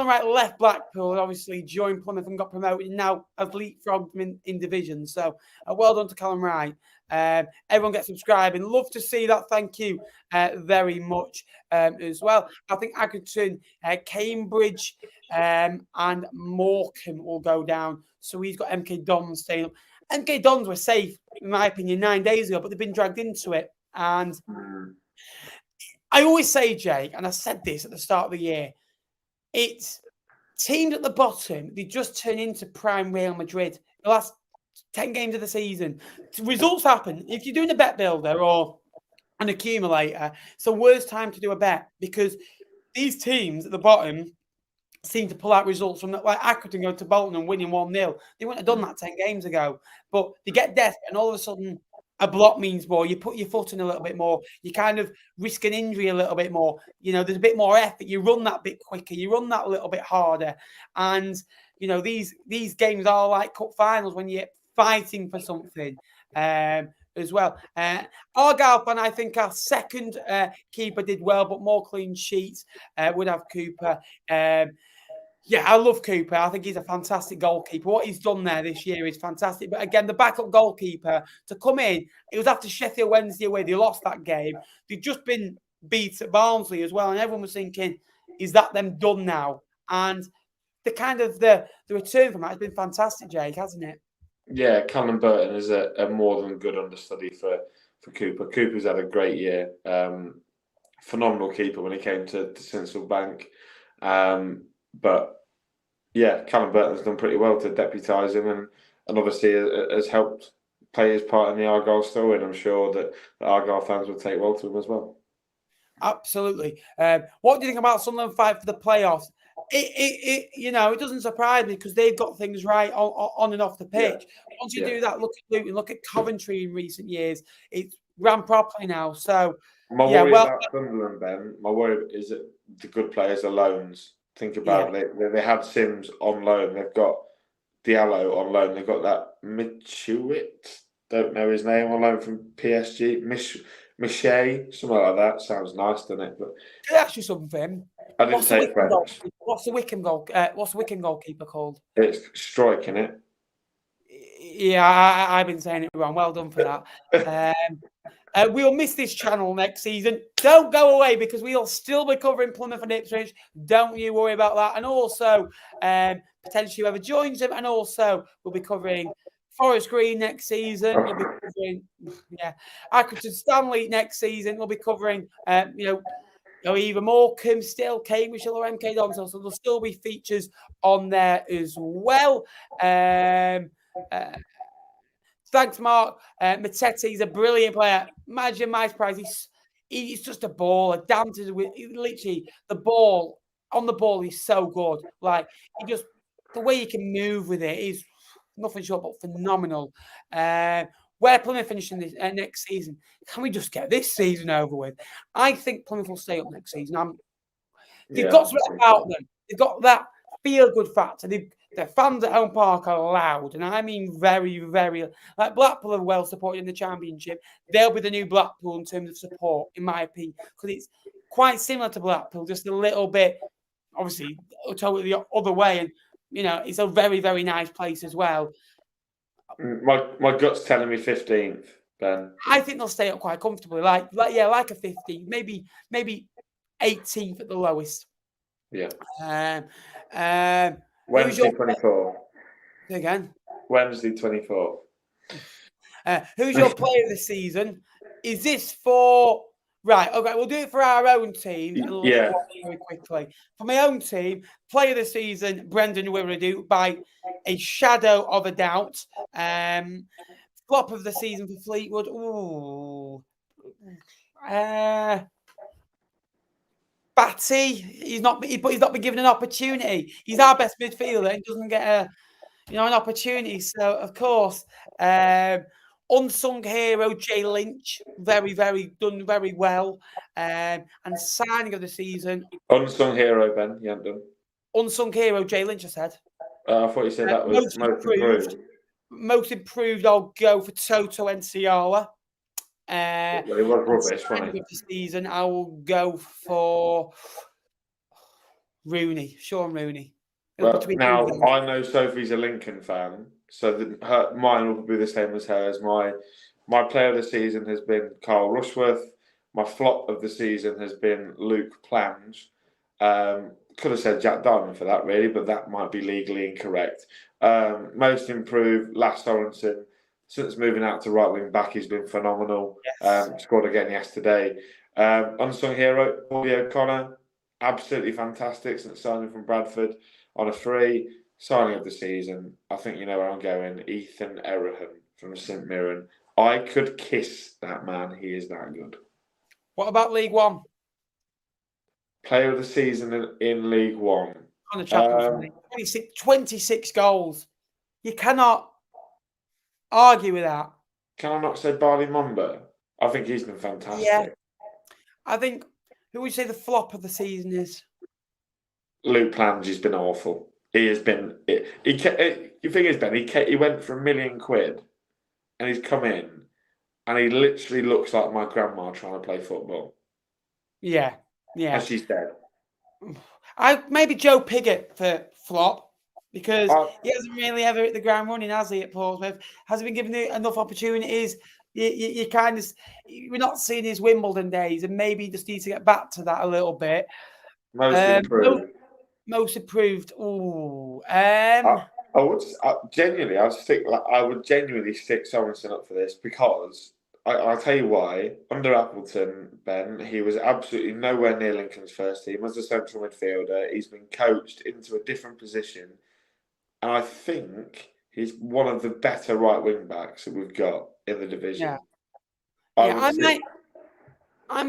Wright left Blackpool, obviously joined Plymouth and got promoted. Now has leapfrogged them in division. So well done to Callum Wright. Everyone get subscribing. Love to see that. Thank you very much as well. I think Accrington, Cambridge and Morecambe will go down. So he's got MK Dons staying up. MK Dons were safe, in my opinion, 9 days ago, but they've been dragged into it. And I always say, Jake, and I said this at the start of the year, it's teams at the bottom, they just turn into prime Real Madrid. The last 10 games of the season. Results happen. If you're doing a bet builder or an accumulator, it's the worst time to do a bet because these teams at the bottom seem to pull out results from that, like Accrington going to Bolton and winning 1-0. They wouldn't have done that 10 games ago. But they get desperate and all of a sudden a block means more. You put your foot in a little bit more. You kind of risk an injury a little bit more. There's a bit more effort. You run that bit quicker. You run that a little bit harder. And, these games are like cup finals when you're fighting for something as well. Argyle fan, I think our second keeper did well, but more clean sheets would have Cooper. I love Cooper. I think he's a fantastic goalkeeper. What he's done there this year is fantastic. But again, the backup goalkeeper to come in, it was after Sheffield Wednesday away. They lost that game. They'd just been beat at Barnsley as well. And everyone was thinking, is that them done now? And the return from that has been fantastic, Jake, hasn't it? Yeah, Callum Burton is a more than good understudy for Cooper. Cooper's had a great year. Phenomenal keeper when he came to Central Bank. But yeah, Callum Burton's done pretty well to deputise him and obviously has helped play his part in the Argyle story. And I'm sure that the Argyle fans will take well to him as well. Absolutely. What do you think about Sunderland fight for the playoffs? It doesn't surprise me because they've got things right on and off the pitch. Yeah. Once you do that, look at Luton, look at Coventry in recent years. It's ran properly now. So my worry about Sunderland, Ben, my worry is that the good players are loans. Think about it. They had Sims on loan. They've got Diallo on loan. They've got that Michuit, don't know his name, on loan from PSG. Miche, something like that. Sounds nice, doesn't it? But can I ask you something? I didn't say French. What's the Wycombe goalkeeper called? It's striking it. Yeah, I've been saying it wrong. Well done for that. We'll miss this channel next season. Don't go away because we'll still be covering Plymouth and Ipswich. Don't you worry about that. And also, potentially whoever joins them. And also, we'll be covering Forest Green next season. We'll be covering, Accrington Stanley next season. We'll be covering, either Morecambe still, Cambridge or MK Dons. So there'll still be features on there as well. Thanks, Mark. Matete is a brilliant player. Imagine my surprise. He's just a baller. Literally, the ball, on the ball, he's so good. Like, the way he can move with it is nothing short but phenomenal. Where Plymouth finishing this next season? Can we just get this season over with? I think Plymouth will stay up next season. They've got something about them. They've got that feel-good factor. Their fans at Home Park are loud, and I mean very, very. Like Blackpool are well supported in the Championship. They'll be the new Blackpool in terms of support, in my opinion, because it's quite similar to Blackpool, just a little bit, obviously, totally the other way. And it's a very, very nice place as well. My gut's telling me 15th, Ben. I think they'll stay up quite comfortably, like a 15th, maybe 18th at the lowest. Yeah. Wednesday 24. Again. Wednesday 24. Who's your player of the season? Is this for Right, okay, we'll do it for our own team. Yeah. Very quickly. For my own team, player of the season, Brendan Wirradu, by a shadow of a doubt. Flop of the season for Fleetwood. Ooh. Batty. He's not been given an opportunity. He's our best midfielder and doesn't get an opportunity. So of course, unsung hero Jay Lynch, very done very well. And signing of the season, Unsung hero Ben, you haven't done. Unsung hero Jay Lynch. I said. I thought you said that was most improved. Most improved. I'll go for Toto Enciala. Well, he was rubbish, wasn't he? Of the season, I will go for Rooney, Sean Rooney. Well, now I know Sophie's a Lincoln fan, so mine will be the same as hers. My player of the season has been Carl Rushworth. My flop of the season has been Luke Plange. Could have said Jack Diamond for that, really, but that might be legally incorrect. Most improved, Lass Sorensen. Since moving out to right wing back, he's been phenomenal. Yes. Scored again yesterday. Unsung hero, Paulie O'Connor. Absolutely fantastic since signing from Bradford on a free. Signing of the season, I think you know where I'm going. Ethan Errahan from St Mirren. I could kiss that man. He is that good. What about League One? Player of the season in League One. On the Chapter, 26 goals. You cannot argue with that. Can I not say Barley Mumba? I think he's been fantastic. Yeah. I think, who would you say the flop of the season is? Luke Plange has been awful. He has been. The thing is, Ben, he went for £1 million and he's come in and he literally looks like my grandma trying to play football. Yeah. And she's dead. Maybe Joe Pigott for flop. Because he hasn't really ever hit the ground running, has he, at Portsmouth? Hasn't been given enough opportunities. You're not seeing his Wimbledon days, and maybe you just need to get back to that a little bit. Most improved. Most improved. Ooh. I would genuinely stick Sorensen up for this because I'll tell you why. Under Appleton, Ben, he was absolutely nowhere near Lincoln's first team as a central midfielder. He's been coached into a different position. And I think he's one of the better right wing backs that we've got in the division. I'm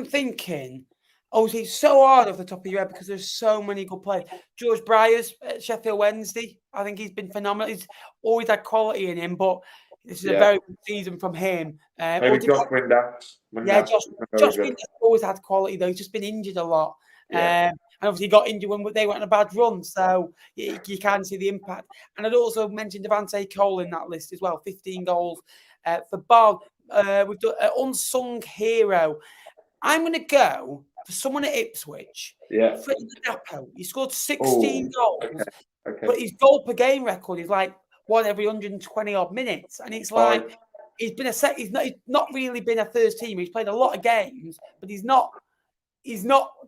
thinking, it's so hard off the top of your head because there's so many good players. George Briers at Sheffield Wednesday, I think he's been phenomenal. He's always had quality in him, but this is a very good season from him. Maybe Josh Windass. Josh Windass always had quality, though. He's just been injured a lot. Yeah. And obviously got injured when they went on a bad run, so you can see the impact. And I'd also mention Devante Cole in that list as well, 15 goals for Barnsley. We've done an unsung hero. I'm going to go for someone at Ipswich. Yeah. Freddie Dapo. He scored 16 goals, but his goal per game record is like one every 120 odd minutes, and it's like he's not really been a first team. He's played a lot of games, but he's not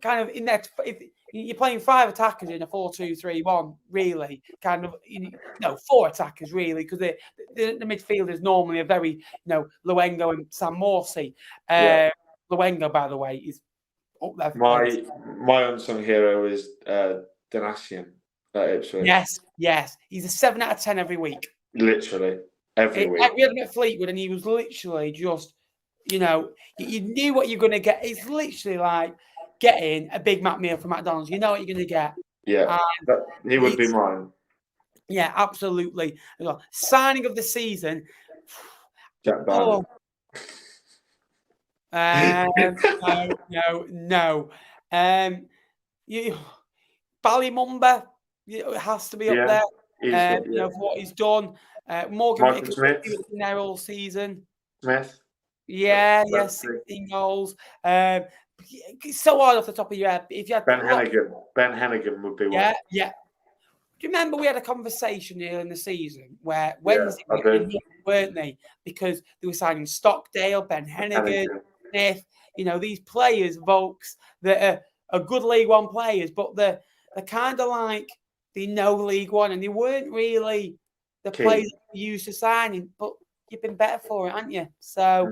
kind of in there. If you're playing 5 attackers in a 4-2-3-1, really, kind of, 4 attackers, really, because the midfielders normally are very, Luengo and Sam Morsey. Luengo, by the way, is up there. My unsung hero is Donatian at Ipswich. Yes. He's a 7 out of 10 every week. Literally, every week. We had him at Fleetwood, and he was literally just, you knew what you're going to get. It's literally like getting a Big Mac meal from McDonald's. You know what you're going to get. Yeah, he would be mine. Yeah, absolutely. Signing of the season. Jack Diamond. No. Ballymumba, it has to be up there. For what he's done. Morecambe Smith been there all season. Smith. Yeah, 16 goals. It's so hard off the top of your head. If you had Ben Hennigan would be one. Yeah. Do you remember we had a conversation earlier in the season where Wednesday weren't they? Because they were signing Stockdale, Ben Hennigan, Smith. These players, Volks, that are good League One players, but they're kind of like they know League One, and they weren't really the players you used to signing. But you've been better for it, haven't you? So,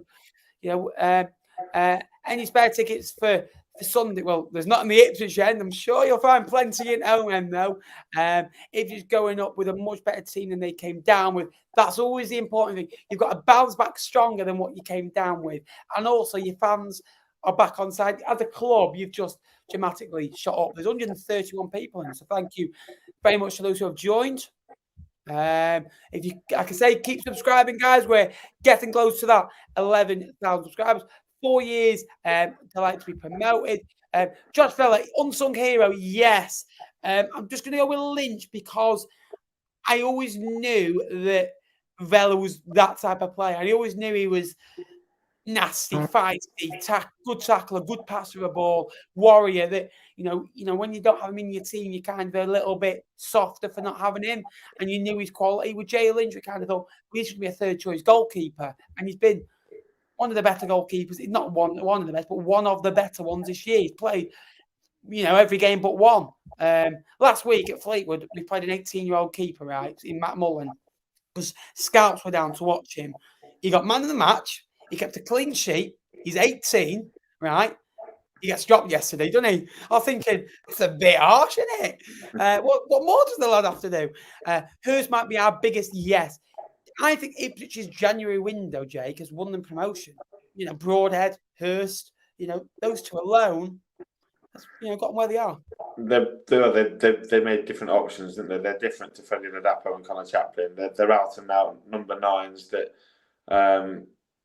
any spare tickets for Sunday? Well, there's not in the Ipswich end. I'm sure you'll find plenty in home end, though. Ipswich going up with a much better team than they came down with. That's always the important thing. You've got to bounce back stronger than what you came down with. And also, your fans are back on side. As a club, you've just dramatically shot up. There's 131 people in, so thank you very much to those who have joined. If you, like I say, keep subscribing, guys. We're getting close to that 11,000 subscribers. 4 years to be promoted. Josh Vale, unsung hero, yes. I'm just going to go with Lynch because I always knew that Vela was that type of player. I always knew he was nasty, feisty, good tackler, good passer of a ball, warrior. That you know when you don't have him in your team, you're kind of a little bit softer for not having him. And you knew his quality. With Jay Lynch, we kind of thought he should be a third choice goalkeeper, and he's been one of the better goalkeepers. Not one of the best, but one of the better ones this year. He's played, every game but one. Last week at Fleetwood, we played an 18-year-old keeper, right, in Matt Mullen, because scouts were down to watch him. He got man of the match. He kept a clean sheet. He's 18, right? He gets dropped yesterday, doesn't he? I'm thinking, it's a bit harsh, isn't it? What more does the lad have to do? Hers might be our biggest yes. I think Ipswich's January window, Jake, has won them promotion. Broadhead, Hurst, those two alone, got them where they are. They made different options, didn't they? They're different to Freddie Ladapo and Connor Chaplin. They're out and out number 9s that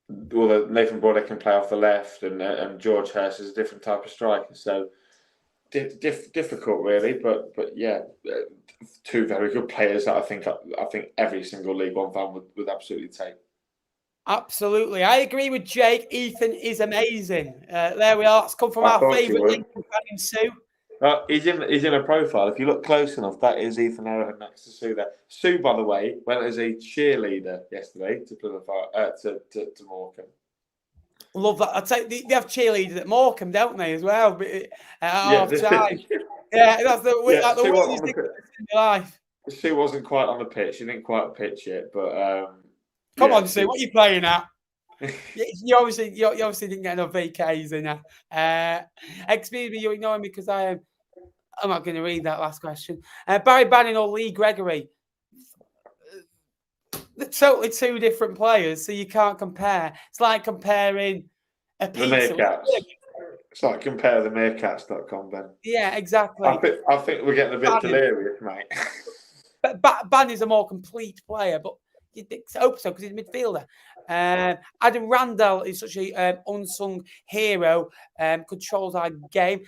Nathan Broadhead can play off the left, and George Hurst is a different type of striker. So difficult, really, but yeah, two very good players that I think every single League One fan would absolutely take. Absolutely, I agree with Jake. Ethan is amazing. There we are. It's come from our favourite Lincoln fan, Sue. He's in a profile. If you look close enough, that is Ethan Arrowhead next to Sue there. Sue, by the way, went as a cheerleader yesterday to Plymouth to Morecambe. Love that. I'd say they have cheerleaders at Morecambe, don't they, as well? At half time. Yeah, that's the weirdest thing in my life. Sue wasn't quite on the pitch. She didn't quite pitch it, but come on, Sue. What are you playing at? you obviously didn't get enough VKs in there. Excuse me, you're ignoring me because I'm not going to read that last question. Barry Bannon or Lee Gregory? They're totally two different players, so you can't compare. It's like comparing a pizza. The Meerkats. It's like compare the Meerkats.com, Ben. Yeah, exactly. I think we're getting a bit delirious, mate. But Bannon's a more complete player, but you'd hope so because he's a midfielder. Adam Randall is such a unsung hero, controls our game.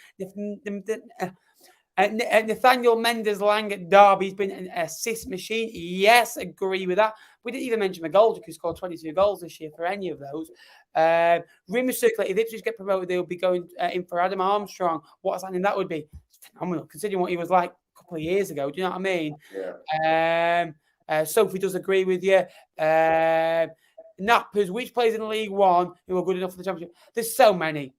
Nathaniel Mendes-Lang at Derby, he's been an assist machine. Yes, agree with that. We didn't even mention McGoldrick, who scored 22 goals this year for any of those. Rumours circulate, if Ipswich get promoted, they'll be going in for Adam Armstrong. What a signing that would be. Phenomenal, considering what he was like a couple of years ago. Do you know what I mean? Yeah. Sophie does agree with you. Nappers, which players in League One who are good enough for the Championship? There's so many.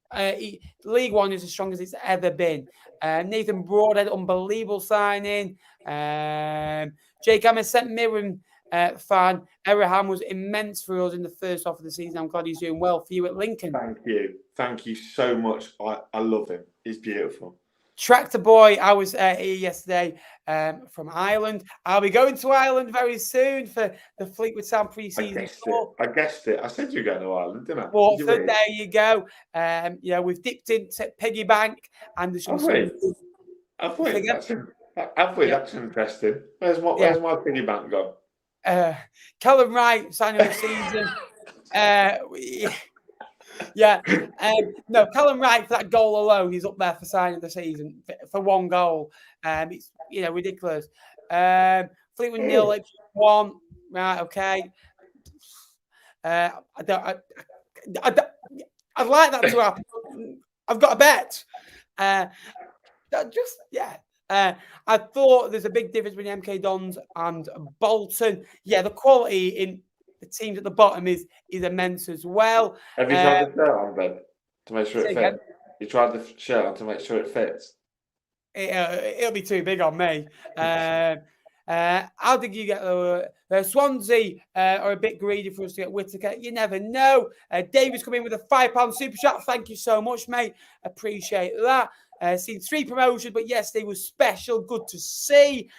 League One is as strong as it's ever been. Nathan Broadhead, unbelievable signing. Jake, I'm a St Mirren fan. Eraham was immense for us in the first half of the season. I'm glad he's doing well for you at Lincoln. Thank you so much. I love him. He's beautiful. Tractor Boy, I was here yesterday from Ireland. I'll be going to Ireland very soon for the Fleetwood Town pre-season tour. I guessed it. I said you're going to Ireland, didn't I? Watford, there you go. We've dipped into Piggy Bank and there's Have we? That's interesting. Where's my Piggy Bank gone? Callum Wright signing the season. No, Callum Wright for that goal alone, he's up there for signing the season for one goal. It's ridiculous. Fleetwood 0, 1. Right, okay. I'd like that to happen. I've got a bet. I thought there's a big difference between MK Dons and Bolton. Yeah, the quality in the teams at the bottom is immense as well. Have you tried the shirt on, Ben, to make sure it fits? You tried the shirt on to make sure it fits? It'll be too big on me. How did you get Swansea are a bit greedy for us to get Whittaker. You never know. David's come in with a £5 super chat. Thank you so much, mate. Appreciate that. Seen 3 promotions, but yesterday was special. Good to see.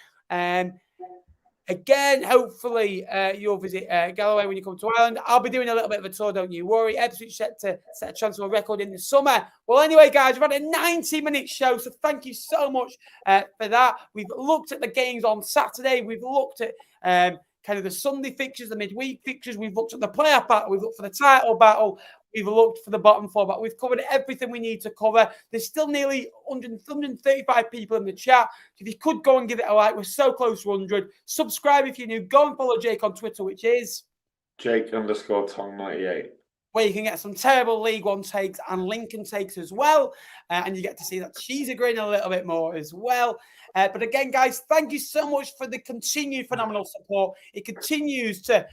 Again, hopefully you'll visit Galloway when you come to Ireland. I'll be doing a little bit of a tour, don't you worry. Ipswich set to set a transfer record in the summer. Well, anyway, guys, we've had a 90-minute show, so thank you so much for that. We've looked at the games on Saturday. We've looked at kind of the Sunday fixtures, the midweek fixtures. We've looked at the playoff battle. We've looked for the title battle. We've looked for the bottom 4, but we've covered everything we need to cover. There's still nearly 135 people in the chat. If you could go and give it a like, we're so close to 100. Subscribe if you're new. Go and follow Jake on Twitter, which is Jake_Tong98. Where you can get some terrible League One takes and Lincoln takes as well. And you get to see that she's agreeing a little bit more as well. But again, guys, thank you so much for the continued phenomenal support. It continues to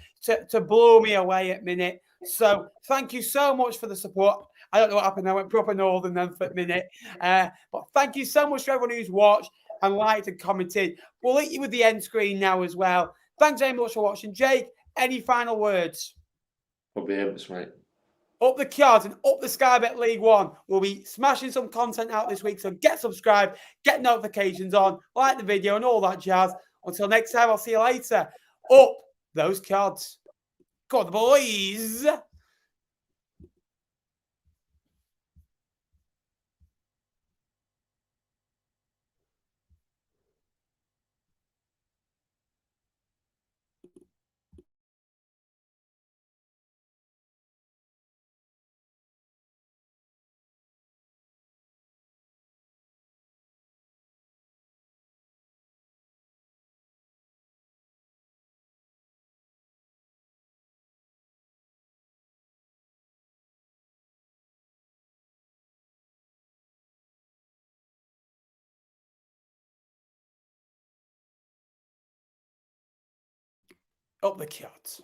blow me away at minute. So thank you so much for the support. I don't know what happened. I went proper northern then for a minute. But thank you so much to everyone who's watched and liked and commented. We'll hit you with the end screen now as well. Thanks very much for watching. Jake, any final words? Up the Imps, mate. Up the cards and up the Sky Bet League One. We'll be smashing some content out this week. So get subscribed, get notifications on, like the video and all that jazz. Until next time, I'll see you later. Up those cards. Go on, the boys. Up the cards.